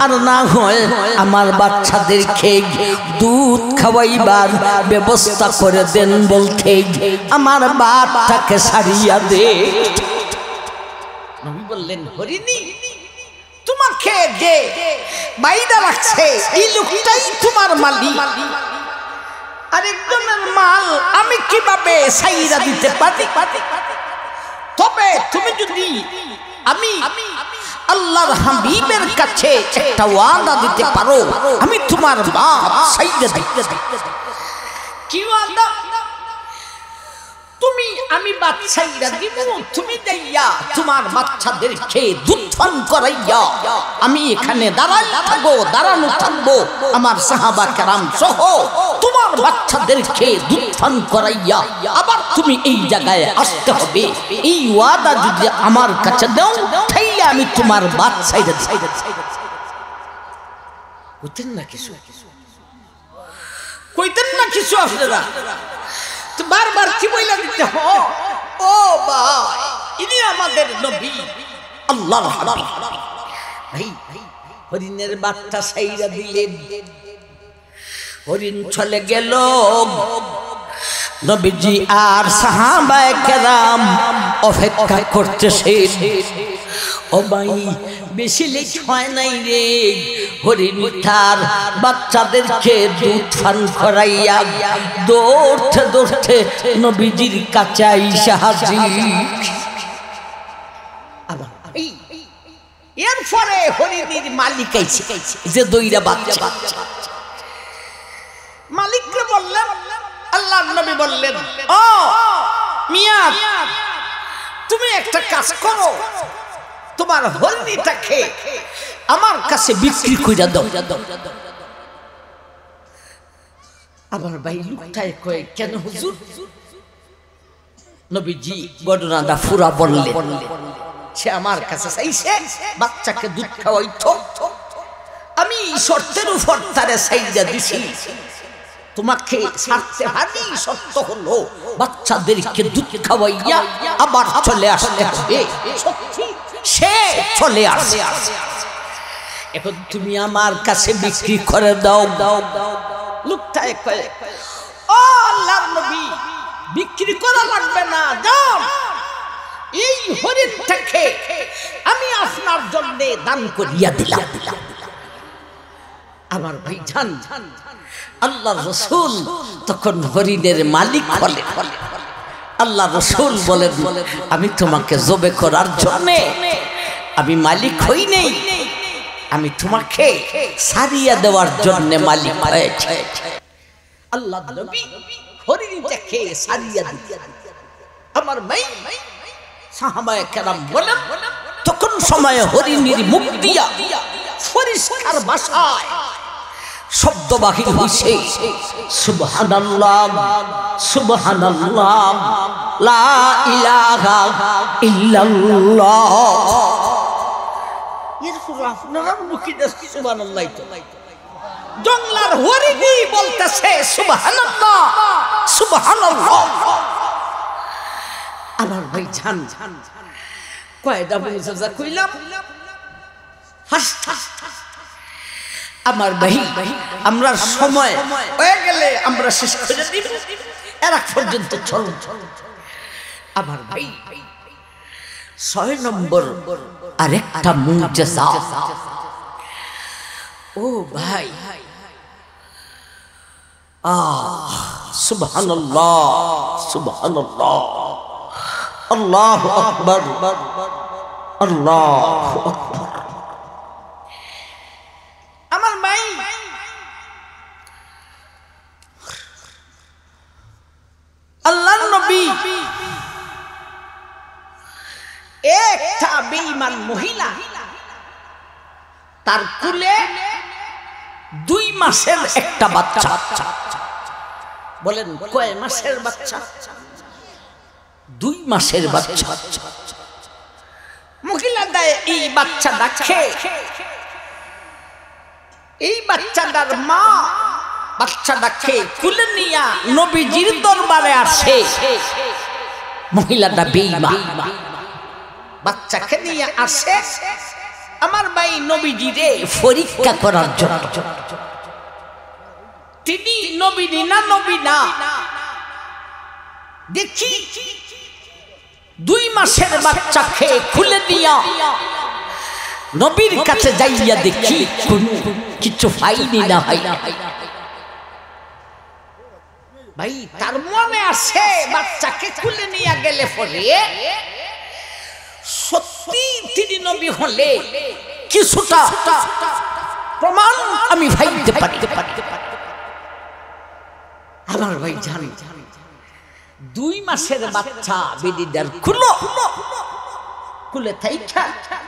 আর না হয় আমার বাচ্চাদেরকে দুধ খাওয়াইবার ব্যবস্থা করে দেন বলতে আমার বাচ্চাকে সারিয়া দে নবী বললেন হরিণী তোমাকে যে বাইদা রাখছে এই লোকটাই তোমার মালিক আরেকজনের মাল আমি কিভাবে সাইরা দিতে পারি তবে তুমি যদি আমি আল্লাহর হাবিবের কাছে একটা ওয়াদা দিতে পারো আমি তোমার বাপ সাইরা দিতে কি ওয়াদা তুমি আমি বাচ্চাইরা দিব তুমি দেইয়া তোমার বাচ্চাদেরকে দুধ পান করাইয়া আমি এখানে দাঁড়ানো থাকবো আমার সাহাবা কেরাম সহ তোমার বাচ্চাদেরকে দুধ পান করাইয়া আবার তুমি এই জায়গায় আসতে হবে এই ওয়াদা যদি আমার কাছে দাও তাইলে আমি তোমার বাচ্চাইরা কইতেন না কিছু আপনারা তো বারবার কি বইলা দিতে ও ভাই ইনি আমাদের নবী আল্লাহর হাবিব ভাই হরিণের বাচ্চা সাইরা দিলেন হরিণ চলে গেল নবীজি আর সাহাবায়ে কেরাম অপেক্ষা করতেছেন ও ভাই বেশি লেট হয় নাই রে, হরিণ তার বাচ্চাদেরকে দুধ পান করাইয়া দৌড়তে দৌড়তে নবীজির কাছে আইসা হাজির। এরপরে হরিণীর মালিক আইছে, যে দইরা বাচ্চা মালিককে বললেন, আল্লাহর নবী বললেন, ও মিয়া তুমি একটা কাজ করো, তোমার হরিণীটাকে আমার কাছে বিক্রি কইরা দাও। আমার ভাই লোকটাই কয়, কেন হুজুর? নবীজি ঘটনাটা পুরা বললেন। সে আমার কাছে চাইছে বাচ্চাকে দুধ খাওয়াইতো, আমি শর্তের উপর তারে চাইদা দিছি, তোমাকে ছাড়তে পারি, শর্ত হলো বাচ্চাদেরকে দুধ খাওয়াইয়া আবার চলে আসতে হবে। সে চলে আসে, এখন তুমি আমার কাছে বিক্রি করে দাও। লোকটাই কয়, ও আল্লাহর নবী বিক্রি করা লাগবে না, যাও এই হরিণটাকে আমি আপনার জন্য দান করিয়া দিলাম। আমার ভাই জান, আল্লাহর রাসূল তখন হরিণের মালিক হলেন। আল্লাহ রাসূল বলেন, আমি তোমাকে জবে করার জন্য আমি মালিক হই নাই, আমি তোমাকে সারিয়া দেওয়ার জন্য মালিক হয়েছে। আল্লাহ নবী হরিণটাকে সারিয়া দিলেন। আমার ভাই সাহাবায়ে কেরাম বলেন, তখন সময়ে হরিণীর মুখ দিয়া পরিষ্কার ভাষায় শব্দ বাহির হইছে, সুবহানাল্লাহ সুবহানাল্লাহ লা ইলাহা ইল্লাল্লাহ। এরপর আপনারা মুখে দেখি সুবহানাল্লাহ, তো জঙ্গলার হরিণী বলতেছে সুবহানাল্লাহ সুবহানাল্লাহ। আমার ভাই জান, কয়টা বুঝা কইলাম, আমার ভাই আমরা সময় হয়ে গেলে আমরা শেষ করে দিব, এর আগ পর্যন্ত চল। আমার ভাই ৬ নম্বর আরেকটা মুজিজা। ও ভাই, সুবহানাল্লাহ সুবহানাল্লাহ, আল্লাহু আকবার আল্লাহু আকবার। আমার ভাই আল্লাহর নবী একটা বেঈমান মহিলা, তার কোলে 2 মাসের একটা বাচ্চা। বলেন কয় মাসের বাচ্চা? 2 মাসের বাচ্চা। মহিলা দেয় এই বাচ্চা দেখে, এই বাচ্চাটার মা বাচ্চাটাকে কুলে নিয়া নবীজির দরবারে আসে। মহিলাটা বেঈমান, বাচ্চাকে নিয়ে আসে আমার ভাই নবীজিরে পরীক্ষা করার জন্য। তিনি নবী না নবী না দেখি 2 মাসের বাচ্চাকে খুলে দিয়া নবীর কাছে যাইয়া দেখি কোনো কিছু পাইনি না ভাই। ভাই তার মনে আসে বাচ্চাকে খুলে নিয়ে গেলে পরে সত্যি তিনি নবী হলে কিছুটা প্রমাণ আমি পাইতে পারি। আমার ভাই জানি 2 মাসের বাচ্চা বেদিদার খুলো খুলে থাইকা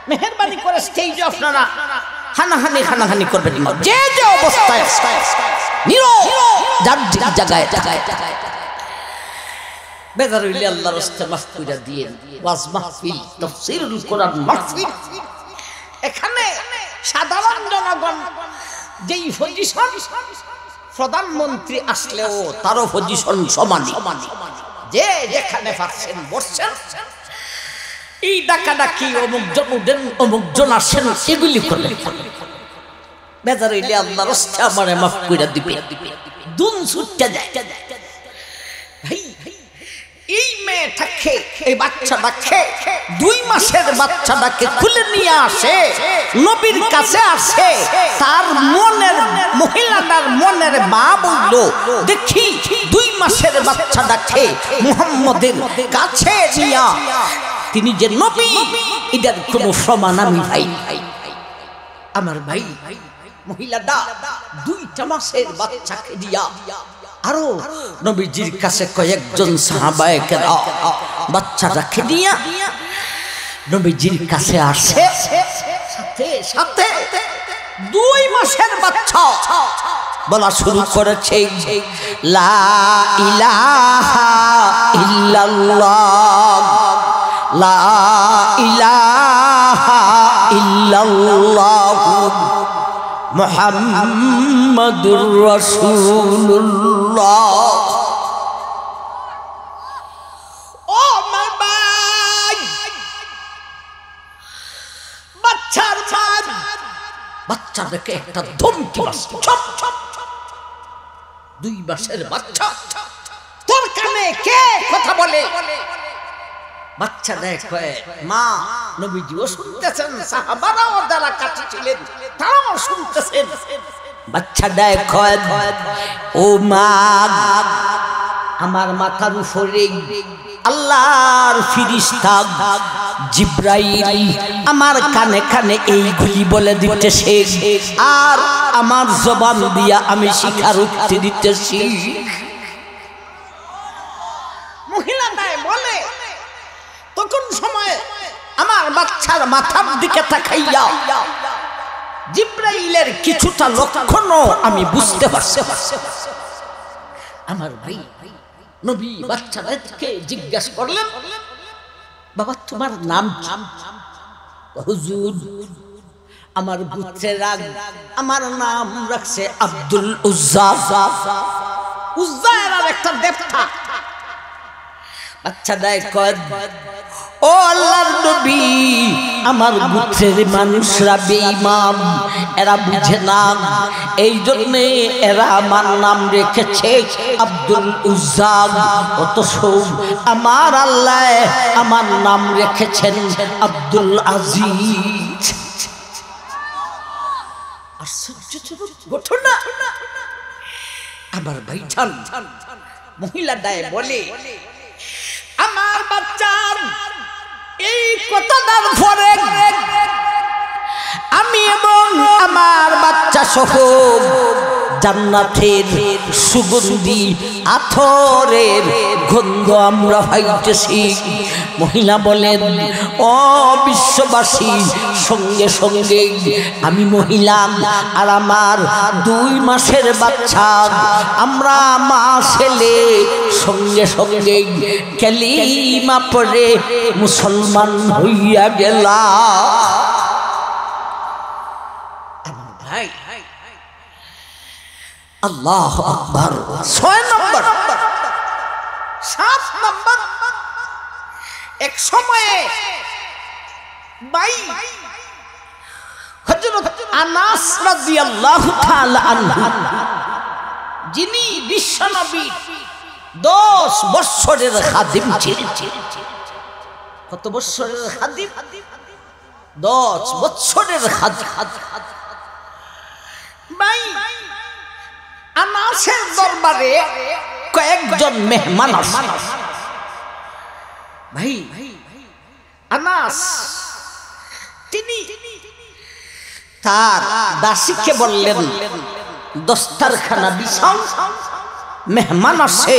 মেহেরবানি করে স্টেজে আপনারা হানাহানি করবেন না, যে যে অবস্থায় যার জায়গায় বেজার হইলে আল্লাহর রাস্তে মাফ কইরা দিয়েন। ওয়াজ মাহফিল, তাফসীরুল কোরআন মাহফিল, এখানে সাধারণ জনগণ যেই পজিশন, প্রধানমন্ত্রী আসলেও তারও পজিশন সমান, যে যেখানে পাচ্ছেন বসছেন। এই ডাকাডাকি অমুক জন উঠেন অমুক জন আসেন এগুলি করবেন। বেজার হইলে আল্লাহর রাস্তে আমারে মাফ কইরা দিবে। দুন ছুটতে যায়। এই মেয়েটাকে এই বাচ্চাটাকে 2 মাসের বাচ্চাটাকে খুলে নিয়ে আসে নবীর কাছে আসে তার মনের মহিলাটার মনের মা বলল দেখি 2 মাসের বাচ্চাটাকে মুহাম্মদের কাছে নিয়া তিনি যে নবী এটার কোনো প্রমাণ আমি ভাই আমার ভাই মহিলাটা 2টা মাসের বাচ্চাকে দিয়া আরো নবীজির কাছে কয়েকজন সাহাবায়ে কেরাম বাচ্চাটাকে নিয়া নবীজির কাছে আসে সাথে সাথে 2 মাসের বাচ্চা বলা শুরু করেছে লা ইলাহা ইল্লাল্লাহ লা ইলাহা ইল্লাল্লাহ মুহাম্মাদুর রাসূলুল্লাহ। ও আমার ভাই বাচ্চার মা বাচ্চাটাকে একটা ধমকি মারছে 2 মাসের বাচ্চা তোর কানে কে কথা বলে বাচ্চা দেখে মা নবীজিও শুনতেছেন সাহাবারাও যারা কাছে ছিলেন তারাও শুনতেছেন বাচ্চা দেখে ও মা আমার মাথার উপরে আল্লাহর ফেরেশতা জিবরাইল আমার কানে কানে এইগুলি বলে দিতেছে আর আমার জবান দিয়া আমি স্বীকারোক্তি দিতেছি। মহিলাটাই বলে তখন সময় আমার বাচ্চার মাথার দিকে তাকাইয়া জিবরাইলের কিছুটা লক্ষণও আমি বুঝতে পারছি। আমার ভাই নবী বাচ্চাটাকে জিজ্ঞাসা করলেন বাবা তোমার নাম হুজুর আমার গোত্রেরা আমার নাম রাখছে আব্দুল উজ্জা উজ্জা এর একটা দেবতা। বাচ্চা দেয় ও আল্লাহর নবী আমার গোত্রের মানুষরা বেঈমান এরা বুঝে না এই জন্য এরা আমার নাম রেখেছে আব্দুল উজ্জা অথচ আমার আল্লাহ আমার নাম রেখেছেন আব্দুল আজিজ। আশ্চর্যজনক ঘটনা আমার ভাইজান মহিলাটায় বলে আমার বাচ্চার এই কথাটার পরে আমি এবং আমার বাচ্চা সহ জান্নাতের সুগন্ধি আতরের গন্ধ আমরা পাইতেছি। মহিলা বলেন ও বিশ্ববাসী সঙ্গে সঙ্গে আমি মহিলা আর আমার 2 মাসের বাচ্চা আমরা মা ছেলে সঙ্গে সঙ্গে কালিমা পড়ে মুসলমান হইয়া গেলাম। ভাই আল্লাহু আকবার। 6 নম্বর 7 নম্বর এক সময়ে ভাই হযরত আনাস রাদিয়াল্লাহু তাআলা আনহু যিনি বিশ্বনবী 10 বছরের খাদিম ছিলেন। কত বছরের খাদিম? 10 বছরের খাদিম। ভাই আনাসের দরবারে কয়েকজন মেহমান আসে। ভাই আনাস তিনি তার দাসীকে বললেন দস্তারখানা বিছাও মেহমান আসে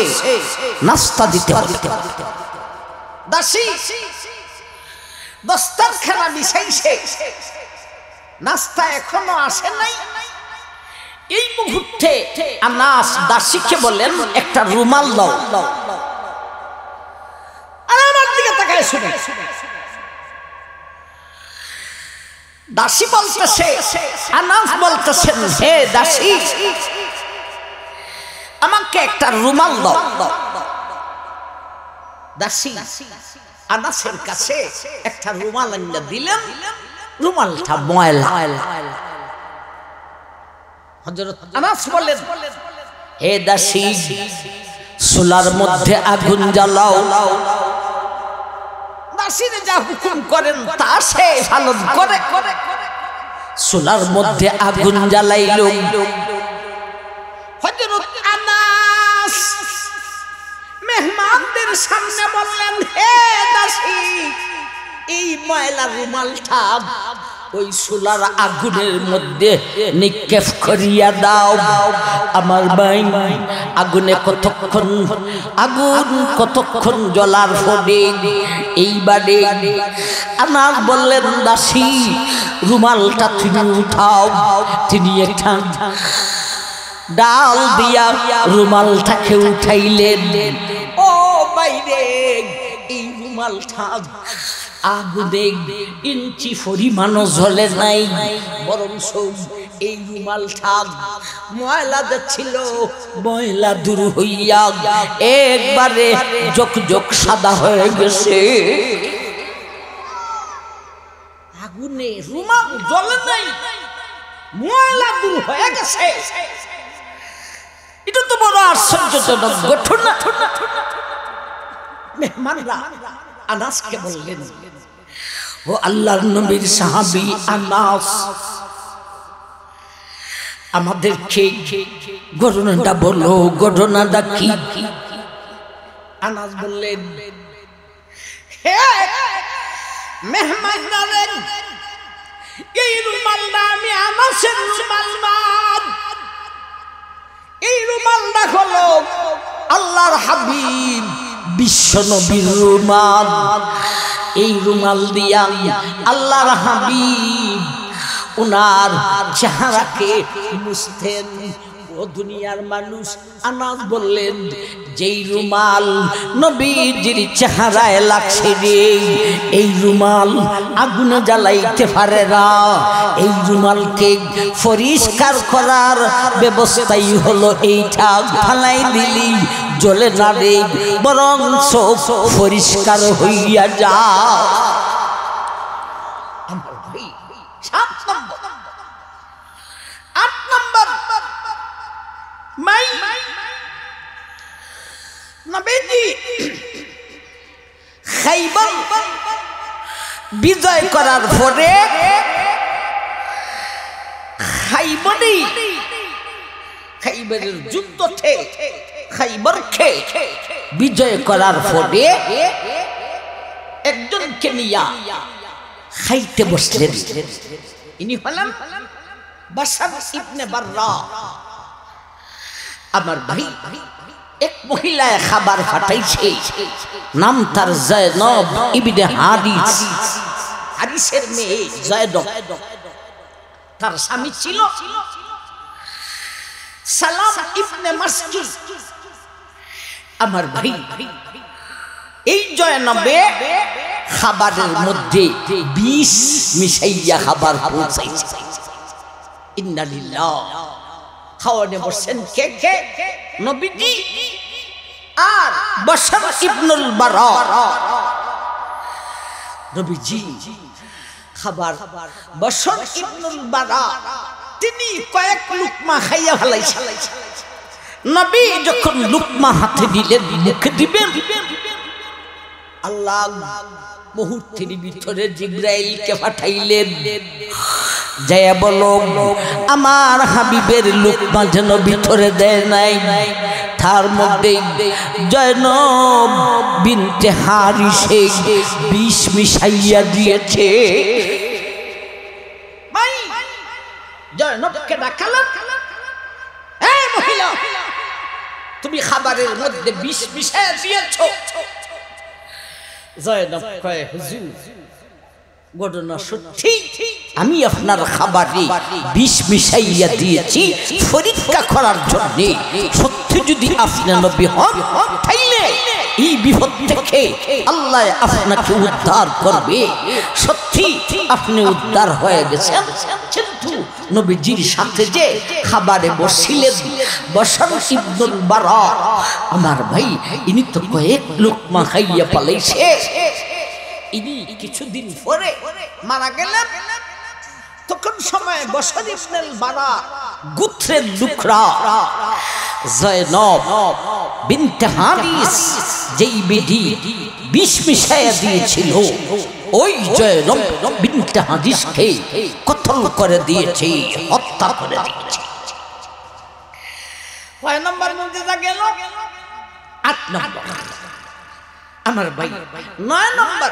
নাস্তা দিতে হবে। দাসী দস্তারখানা বিছাইছে নাস্তা এখনো আসে নাই। এই মুহূর্তে আনাস দাসীকে বলেন একটা রুমাল দাও আর আমার দিকে তাকায় শুনে। দাসী বলতেছে আনাস বলতেছেন হে দাসী আমাকে একটা রুমাল দাও। দাসী আনাসের কাছে একটা রুমাল এনে দিলেন। রুমালটা ময়লা। হযরত আনাস বলেন হে দাসী চুলার মধ্যে আগুন জ্বালাও, দাসীরা যা হুকুম করেন তা সে পালন করে। চুলার মধ্যে আগুন জ্বালাইল। হযরত আনাস মেহমানদের সামনে বললেন, হে দাসী, এই ময়লা রুমালটা ওই চুলার আগুনের মধ্যে নিক্ষেপ করিয়া দাও। আমার ভাই, আগুনে কতক্ষণ জ্বলার পরে এইবারে আনাস বললেন, দাসী রুমালটা তুমি উঠাও। তিনি একটা ডাল দিয়া রুমালটাকে উঠাইলেন। ও বাইরে, এই রুমালটা আগুনে ইঞ্চি পরিমাণও জ্বলে নাই, বরং এই রুমালটা ময়লা ছিল, ময়লা দূর হইয়া একবারে জকজক সাদা হয়ে গেছে। আগুনে রুমাল জ্বলে নাই, ময়লা দূর হয়ে গেছে। এটা তো বড় আশ্চর্যজনক ঘটনা। মেহমানরা আনাসকে বললেন, ও আল্লাহর নবীর সাহাবী আনাস, আমাদেরকে ঘটনাটা বলো, ঘটনাটা কি? আনাস বললেন, হে মেহমানরা, এই রুমালটা আমি আনাসের রুমাল না, এই রুমালটা হলো আল্লাহর হাবিব বিশ্ব নবীর রুমাল। এই রুমাল দিয়া আল্লাহর হাবিব উনার চেহারাকে মুছতেন। ও দুনিয়ার মানুষ, আনাস বললেন, যেই রুমাল নবীজির চেহারায় লাগছে রে, এই রুমাল আগুনে জ্বালাইতে পারে না। এই রুমালকে পরিষ্কার করার ব্যবস্থাই হলো এইটা, ফালাই দিলি জ্বলে না রে, বরং সব পরিষ্কার হইয়া যা। আমার ভাই, 7 নম্বর, 8 নম্বর, নবীজি খাইবার বিজয় করার পরে খাইবারের যুদ্ধে খাইবারকে বিজয় করার পরে একজনকে নিয়া খাইতে বসলেন। ইনি হলেন বাশার ইবনে বাররা। আমার ভাই, এক মহিলায় খাবার পাঠাইছে, নাম তার জয়নব ইবনে হারিস। হারিসের মেয়ে জয়নব, তার স্বামী ছিল সালাম ইবনে মাসকিন। আমার ভাই, এই জয়নবে খাবারের মধ্যে বিষ মিশাইয়া খাবার পৌঁছাইছে। ইন্না লিল্লাহ। খাওয়ানে বসছেন কে কে? নবীজি আর বাশার ইবনুল বারা। নবীজি খাবার, বাশার ইবনুল বারা তিনি কয়েক লুকমা খাইয়া ফেলাইছেন। নবী যখন লুকমা হাতে দিলেন, মুখে দিবেন, আল্লাহ মুহূর্তের ভিতরে জিবরাইলকে পাঠাইলেন, যায়া বলো আমার হাবিবের লুকমা যেন ভিতরে দেয় নাই। তার মধ্যে জয়নব বিনতে হারিসে বিষ মিশাইয়া দিয়েছে। জয়নবকে ডাকালেন, এই মহিলা, তুমি খাবারের মধ্যে বিষ মিশাইয়া দিয়েছো। জয়নব কয়, হুজুর ঘটনা সত্যি, আমি আপনার খাবারে বিষ মিশাইয়া দিয়েছি পরীক্ষা করার জন্য। সত্যি যদি আপনি নবী হন, তাইলে এই বিপদ থেকে আল্লাহ আপনাকে উদ্ধার করবে। সত্যি আপনি উদ্ধার হয়ে গেছেন। কিন্তু নবীজির সাথে যে খাবারে বসিলেন বাশার ইবনুল বারা, আমার ভাই, ইনি তো কয়েক লুকমা খাইয়া পালাইছে। ইনি কিছুদিন পরে মারা গেলেন। তখন সময় বাশার ইবনুল বারা গোত্রের লোকরা জয়নব বিনতে হারিস যেই বেডি বিষ মিশাইয়া দিয়েছিল ওই জয়নব বিনতে হারিসকে কতল করে দিয়েছে, হত্যা করে দিয়েছে। কয় নম্বর মুজিজা গেল? 8 নম্বর। আমার ভাই 9 নম্বর,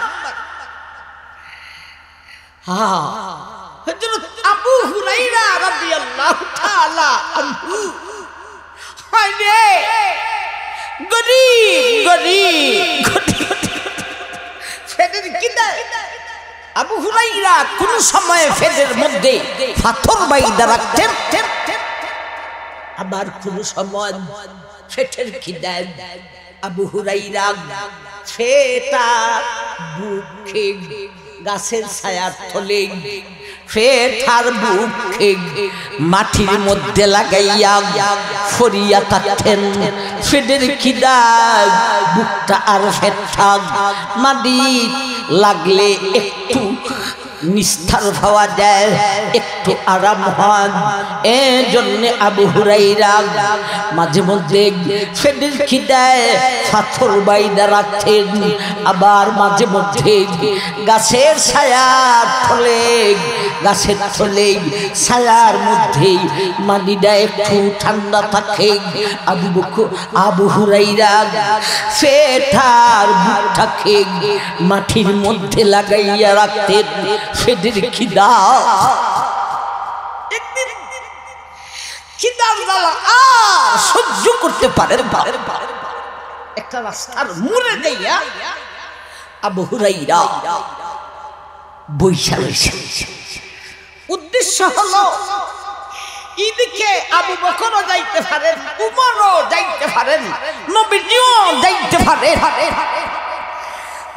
হযরত আবু হুরায়রা রাদিয়াল্লাহু তাআলা আনহু, হায়রে গরীব ফেদের কিনা। আবু হুরায়রা কোন সময় ফেদের মধ্যে পাথর বাইদা রাখতেন, আবার কোন সময় ফেটের খিদায় আবু হুরায়রা ফেটা বুকে গাছের ছায়ার তলে ফেটার বুকে মাটির মধ্যে লাগাইয়া ফরিয়া থাকতেন। ফেটের খিদায় বুকটা আর ফেটা মাটি লাগলে একটু নিস্তার পাওয়া যায়, একটু আরাম হয়। এজন্য আবু হুরায়রা মাঝে মধ্যে ফেদের খিদায় পাথর বাইদা রাখতেন, আবার মাঝে মধ্যে গাছের ছায়ার ছায়ার মধ্যে মাটিটা একটু ঠান্ডা থাকে। আবু হুরায়রা ফেটার বুকটাকে মাটির মধ্যে লাগাইয়া রাখতেন। ফেদের খিদা, একদিন খিদার জ্বালা আর সহ্য করতে পারেন, একটা রাস্তার মোড়ে যাইয়া আবু হুরায়রা বৈশা রইছে। উদ্দেশ্য হলো এদিকে আবু বকরও যাইতে পারেন, উমরও যাইতে পারেন, নবীজিও যাইতে পারেন।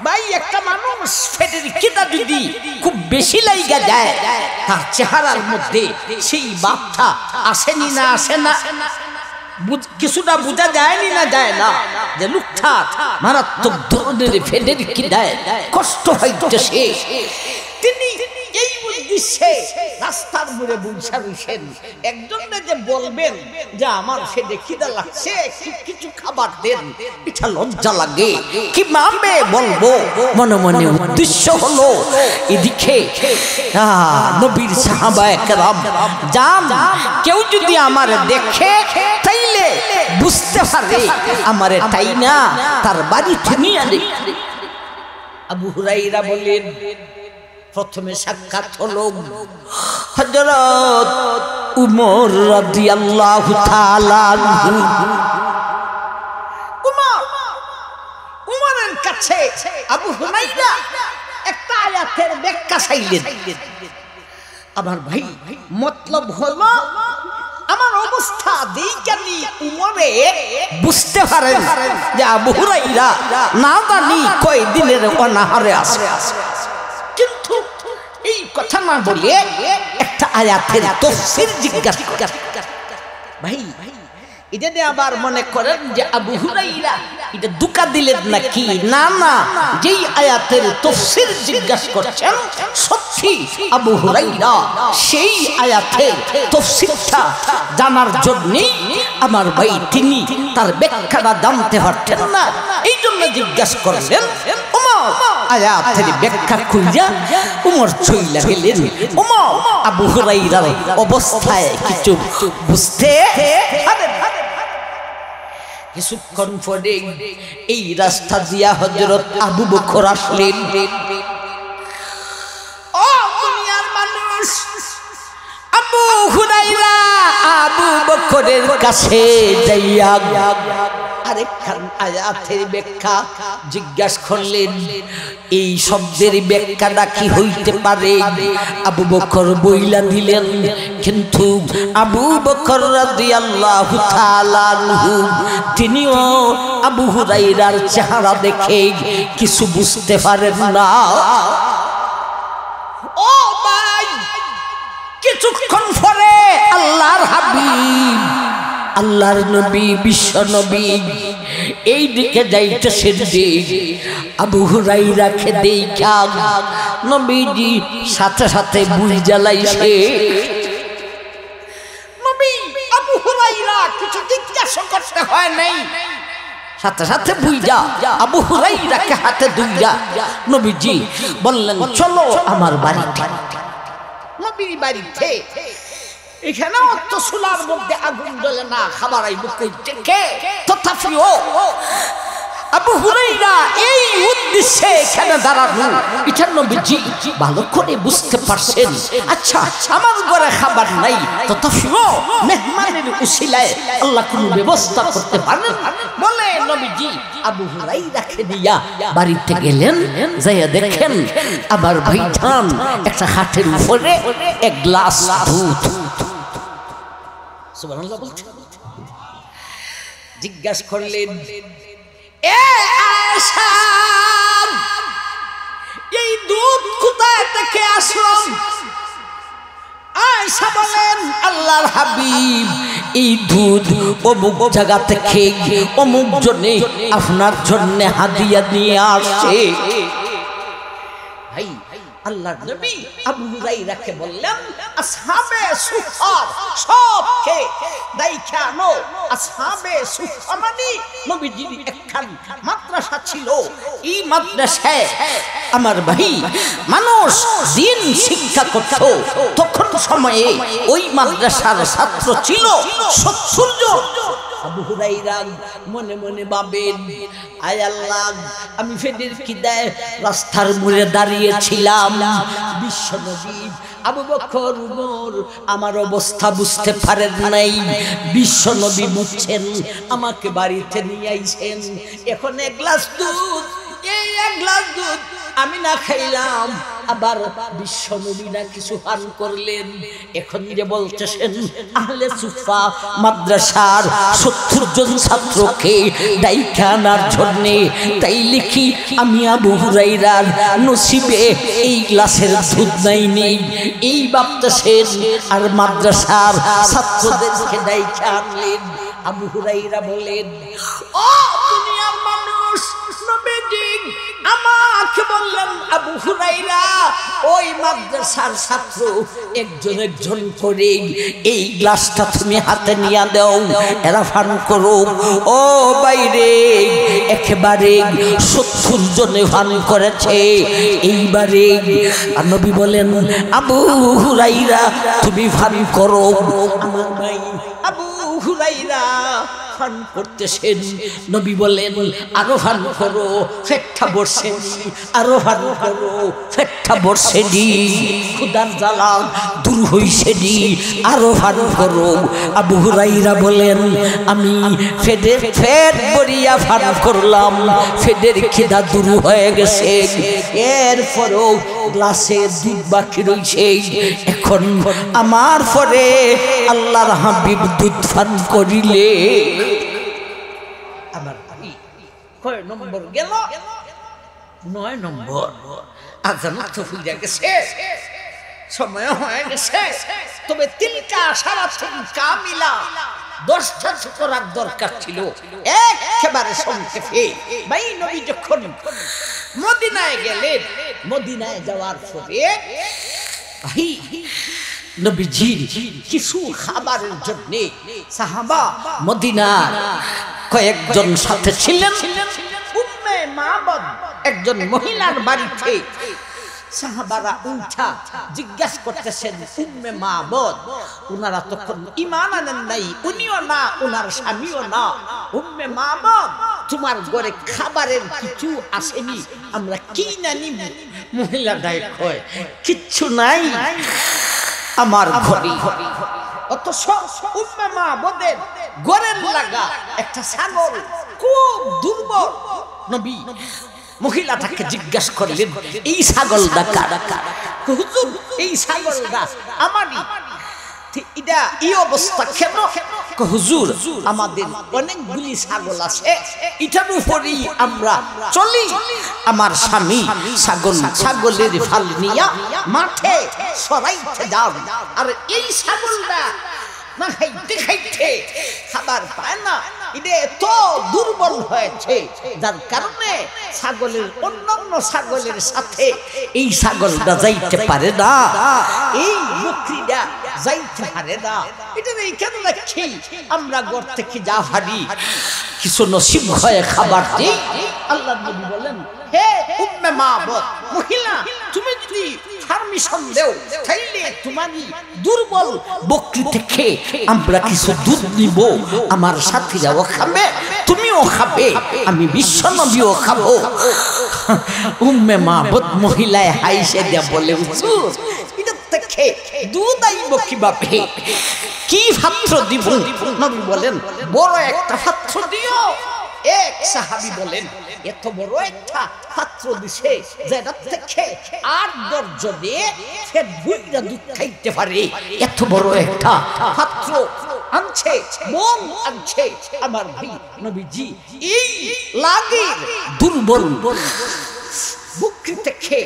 ভাই একটা মানুষ ফেটের খিদা যদি খুব বেশি লাইগা যায়, তার চেহারার মধ্যে সেই ভাবটা আসেনি না আসে না, কিছুটা বোঝা যায়নি না যায় না যে লোকটা মারাত্মক ধরনের ফেটের খিদায় কষ্ট হইতেছে। তিনি এই উদ্দেশ্যে রাস্তার মোড়ে বসে রইছেন। একজনে যে বলবেন যে আমার ফেটে খিদা লাগছে, কিছু খাবার দেন, এটা লজ্জা লাগে, কি মামে বলবো। মনে মনে উদ্দেশ্য হলো এদিকে নবীর সাহাবায়ে কেরাম জান, কেউ যদি আমার দেখে তাইলে বুঝতে পারে আমার তাই না তার বাড়ি নিয়ে আনে। আবু হুরায়রা বলেন, প্রথমে সাক্ষাৎ হলো হযরত উমর রাদিয়াল্লাহু তাআলা আনহু। উমরের কাছে আবু হুরায়রা একটা আয়াতের ব্যাখ্যা চাইলেন। আমার ভাই মতলব হলো আমার অবস্থা দেইখানি উমরে বুঝতে পারেন যে আবু হুরায়রা না জানি কয় দিনের অনাহারে আছে। কিন্তু এই কথা না বলে একটা আয়াতের তাফসীর জিজ্ঞাসা করেন। ভাই এটা নিয়ে আবার মনে করেন যে আবু হুরায়রা এটা দুকা দিলেন নাকি? না না, যেই আয়াতের তাফসীর জিজ্ঞাসা করছেন সত্যি আবু হুরায়রা সেই আয়াতের তাফসীরটা জানার জন্য আমার ভাই তিনি তার ব্যাখ্যাটা জানতে পারতেন না, এই জন্য জিজ্ঞাসা করলেন। আয়াতের ব্যাখ্যা খুঁজা উমর চইলা গেলেন। উমর আবু হুরায়রার অবস্থায় কিছু বুঝতে কিছুক্ষণ পরে এই রাস্তা দিয়া হযরত আবু বকর আসলেন। ও দুনিয়ার মানুষ, আবু হুরায়রা আবু বকরের কাছে যাইয়া আরেকখান আয়াতের ব্যাখ্যা জিজ্ঞাসা করলেন। এই শব্দের ব্যাখ্যাটা কি হইতে পারে? আবু বকর বইলা দিলেন। কিন্তু আবু বকর রাদিয়াল্লাহু তাআলা আনহু তিনিও আবু হুরায়রার চেহারা দেখে কিছু বুঝতে পারেন না। ও ভাই, কিছুক্ষণ পরে আল্লাহর হাবিব, আল্লাহর নবী, বিশ্ব নবী এই দিকে যাইতেছেন। আবু হুরায়রাকে দেখা নবীজি সাথে সাথে বুঝ জ্বালাইছে। নবী আবু হুরায়রা কিছু জিজ্ঞাসা করতে হয় নাই, সাথে সাথে বুইরা আবু হুরাইরাকে হাতে দুইরা নবীজি বললেন চলো আমার বাড়িতে। নবীর বাড়িতে এখানে তো চুলার মধ্যে আগুন জ্বলে না, খাবার আইব কই থেকে, তথাপিও আবু হুরাইরা এই উদ্দেশ্যে এখানে দাঁড়ানো, এটা নবীজি ভালো করে বুঝতে পারছেন। আচ্ছা আমার ঘরে খাবার নাই, তথাপিও মেহমানের উসিলায় আল্লাহ কোন ব্যবস্থা করতে পারেন বলে নবীজি আবু হুরাইরাকে নিয়া বাড়িতে গেলেন। যাইয়া দেখেন আবার ভাইজান একটা খাটের উপরে এক গ্লাস দুধ। সুবহানাল্লাহ বলছেন। জিজ্ঞাসা করলেন, এ আয়েশা, এই দুধ কোথায় থেকে আসলো? আয়েশা বলেন, আল্লাহর হাবিব, এই দুধ অমুক জায়গা থেকে অমুক জনে আপনার জন্য হাদিয়া নিয়ে আসছে। ভাই আল্লাহর নবী আবু হুরাইরাকে বললেন, আসহাবে সুফার সবকে দাইখা আনো। আসহাবে সুফা মানে নবীজির একখান মাদ্রাসা ছিল। এই মাদ্রাসায় আমার ভাই মানুষ দিন শিক্ষা করত। তখন সময়ে ওই মাদ্রাসার ছাত্র ছিল 70 জন। আবু হুরাইরা মনে মনে ভাবেন, আয় আল্লাহ, আমি ফেদের কিদায় রাস্তার মোড়ে দাঁড়িয়েছিলাম, বিশ্বনবী আবু বকর উমর আমার অবস্থা বুঝতে পারেন নাই, বিশ্বনবী বুঝছেন, আমাকে বাড়িতে নিয়ে আইছেন। এখন এক গ্লাস দুধ, এই এক গ্লাস দুধ আমি না খাইলাম, আবার বিশ্বনবী না কিছু পান করলেন। এখন যে বলতেছেন আহলে সুফা মাদ্রাসার 70 জন ছাত্রকে ডাইকা আনার জন্যে, তাই লিখি আমি আবু হুরাইরার নসিবে এই গ্লাসের দুধ নাই নেই, এই ভাবতেছেন। আর মাদ্রাসার ছাত্রদেরকে ডাইকা আনলেন। আবু হুরাইরা বলেন, ও দুনিয়ার মানুষ, নবীজি আমাকে বললেন, আবু হুরাইরা ওই মাদ্রাসার ছাত্র একজন একজন করে এই গ্লাসটা তুমি হাতে নিয়ে দাও, এরা পান করো। ও বাইরে একেবারে 70 জনে পান করেছে। এইবারে নবী বলেন, আবু হুরাইরা তুমি পান করো। আমার ভাই আবু হুরাইরা পান করতেছেন। নবী বলেন, আরো পান করো, ফেটটা বর্ষেনি, আরো পান করো, ফেটটা বর্ষেনি, ক্ষুধার জ্বালা দূর হইছেনি, আরো পান করো। আবু হুরাইরা বলেন, আমি ফেট বরিয়া পান করলাম, ফেটের খিদা দূর হয়ে গেছে, এরপরও গ্লাসে দুধ বাকি রয়েছে। এখন আমার পরে আল্লাহর হাবিব দুধ পান করিলে আমার কয় নম্বর গেল? 9 নম্বর। আজান তো হয়ে গেছে, সময় হয়ে গেছে, তবে 3টা সারাদিন কামিলা 10টা করার দরকার ছিল। একেবারে সংক্ষেপে ভাই নবী যখন মদিনায় গেলেন, মদিনায় যাওয়ার পরে ভাই নবীজির কিছু খাবারের জন্য সাহাবা মদিনা কয়েকজন সাথে ছিলেন। উম্মে মাবদ একজন মহিলার বাড়িতে সাহাবারা উঠা জিজ্ঞাসা করতেছেন, উম্মে মাবদ, উনারা তখন ঈমান আনেন নাই, উনিও না, উনার স্বামীও না। উম্মে মাবদ, তোমার ঘরে খাবারের কিছু আসেনি, আমরা কি না নিব? মহিলা ডাই কয়, কিচ্ছু নাই আমার ঘরে। অথচ উম্মে মাবদের ঘরের লাগা একটা ছাগল খুব দুর্বল। নবী মহিলাটাকে জিজ্ঞাসা করলেন, এই ছাগলটা কার? হুজুর, এই ছাগলটা আমারই। এটা এই অবস্থা কেন? হুজুর, আমাদের অনেকগুলি ছাগল আছে, এটার উপরেই আমরা চলি। আমার স্বামী ছাগলের ফাল নিয়া মাঠে সরাইতে যান, আর এই ছাগলটা না খাইতে খাইতে খাবার পায় না, এটা এত দুর্বল হয়েছে, যার কারণে ছাগলের অন্যান্য ছাগলের সাথে এই ছাগলটা যাইতে পারে না, এই বকরিটা যাইতে পারে না। এটা কেন রাখি আমরা ঘর থেকে যা হারি কিছু নসিব হয়ে খাবার দিই। আল্লাহ নবী বলেন, হে উম্মে মাবুদ মহিলা, তুমি যদি পারমিশন দেও তাইলে তোমারই দুর্বল বকরি থেকে আমরা কিছু দুধ নিব, আমার সাথীরাও খাবে, তুমিও খাবে, আমি বিশ্ব নবীও খাবো। উম্মে মাবুদ মহিলায় হাইসে দিয়া বলে, হুজুর এটা থেকে দুধ আইব কিভাবে, কি পাত্র দিব? নবী বলেন, বড় একটা পাত্র দিও। এক সাহাবী বলেন, এত বড় একটা পাত্র দিছে যেটা থেকে 8-10 জনে সে দুইটা দুধ খাইতে পারে, এত বড় একটা পাত্র আনছে, মন আনছে। আমার ভাই নবীজি এই লাগের দুর্বল বুকরি থেকে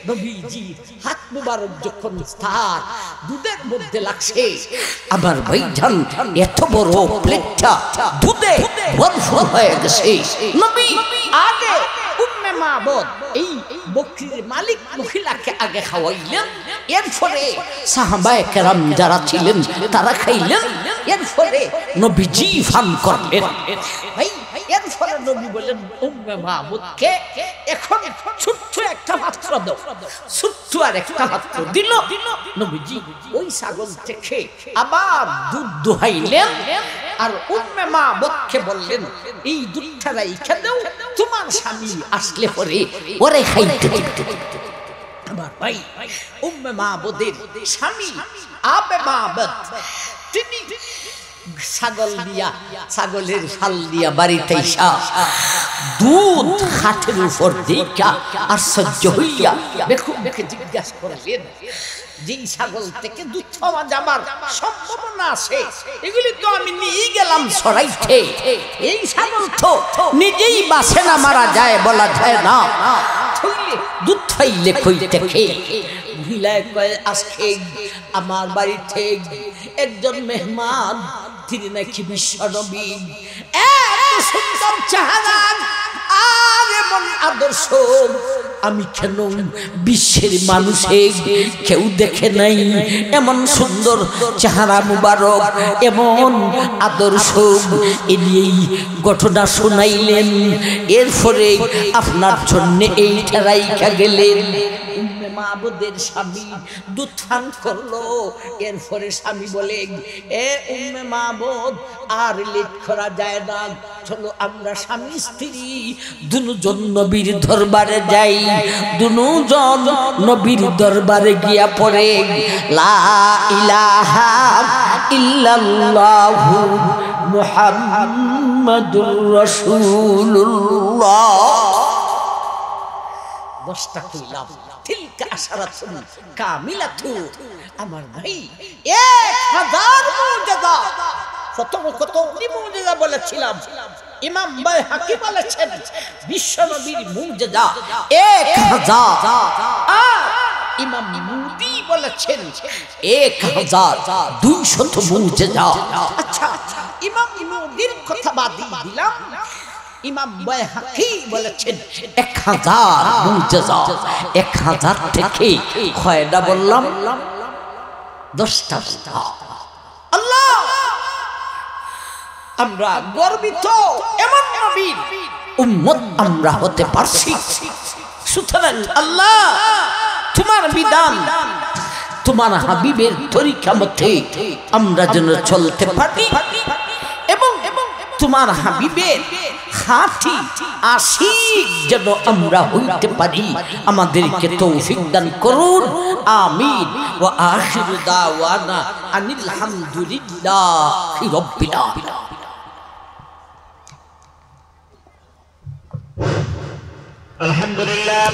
নবীজি হাত মুবারক যখন তার দুধের মধ্যে লাগছে, আমার ভাইজান এত বড় প্লেটটা দুধে ভরপুর হয়ে গেছে। নবী আগে উম্মে মাবুদ এই বকরির মালিক মহিলাকে আগে খাওয়াইলেন, এরপরে সাহাবায়ে কেরাম যারা ছিলেন তারা খাইলেন, এরপরে নবীজি পান করলেন। ভাই এরপরে নবী বলেন উম্মে মাবুদকে এখন ছোট্ট একটা পাত্র দাও। ছোট্ট আর একটা পাত্র দিল। নবীজি ওই ছাগল থেকে আবার দুধ দুহাইলেন আর উম্মে মাবুদকে বললেন, এই দুধটা রাইখা দাও, তোমার স্বামী আসলে পরে ওরে খাইতে দিতে। আমার ভাই উম্মে মাবুদের স্বামী আবে মাবুদ তিনি ছাগল দিয়া, ছাগলের শাল দিয়া বাড়িতে এসা দুধ হাটের উপর দেখা আশ্চর্য হইয়া বেকুবকে জিজ্ঞাসা করলেন, যে ছাগল থেকে দুধ পাওয়া যাবার সম্ভাবনা আছে, এগুলি তো আমি নিয়ে গেলাম সরাইতে, এই ছাগল তো নিজেই বাসে না, মারা যায় বলা যায় না, দুধ পাইলে কই থেকে? মহিলায় কয়, আজকে আমার বাড়িতে একজন মেহমান, তিনি নাকি বিশ্ব নবী, এত সুন্দর চেহারা আর এমন আদর্শ আমি কেন বিশ্বের মানুষে কেউ দেখে নাই, এমন সুন্দর চেহারা মুবারক, এমন আদর্শ, এ নিয়েই ঘটনা শোনাইলেন। এরপরে আপনার জন্য এইটা রাইখা গেলেন। উম্মে মাবুদের স্বামী দুধ পান করলো। এরপরে স্বামী বলে, এ উম্মে মাবুদ আর লেট করা যায় না, চলো আমরা স্বামী স্ত্রী দুজন নবীর দরবারে যাই। দুজন নবীর দরবারে গিয়া পড়ে লা ইলাহা ইল্লাল্লাহু মুহাম্মাদুর রাসূলুল্লাহ। 10টা কইলাম, তিলকা আশারাতুন কামিলাতু। আমার ভাই 1000 মুজিজা, কত মুজিজা বলেছিলাম। ইমাম বাইহাকি বলেছেন বিশ্ব নবীর মুজিজা 1000, আর ইমাম মুদি বলেছেন 1200 মুজিজা। আচ্ছা, ইমাম মুদির কথা বাদ দিলাম, ইমাম বাইহাকি বলেছেন 1000 মুজিজা। 1000 থেকে কয়টা বললাম? 10টা। আল্লাহ, আমরা গর্বিত এমন নবীর উম্মত আমরা হতে পারছি। সুতরাং আল্লাহ, তোমার বিধান, তোমার হাবিবের তরিকা মতে আমরা যেন চলতে পারি এবং তোমার হাবিবের খাঁটি আশিক যেন আমরা হইতে পারি, আমাদেরকে তৌফিক দান করুন। আমিন। ওয়া আখিরু দাওয়ানা আনিল হামদুলিল্লাহি রাব্বিল আলামিন। আলহামদুলিল্লাহ।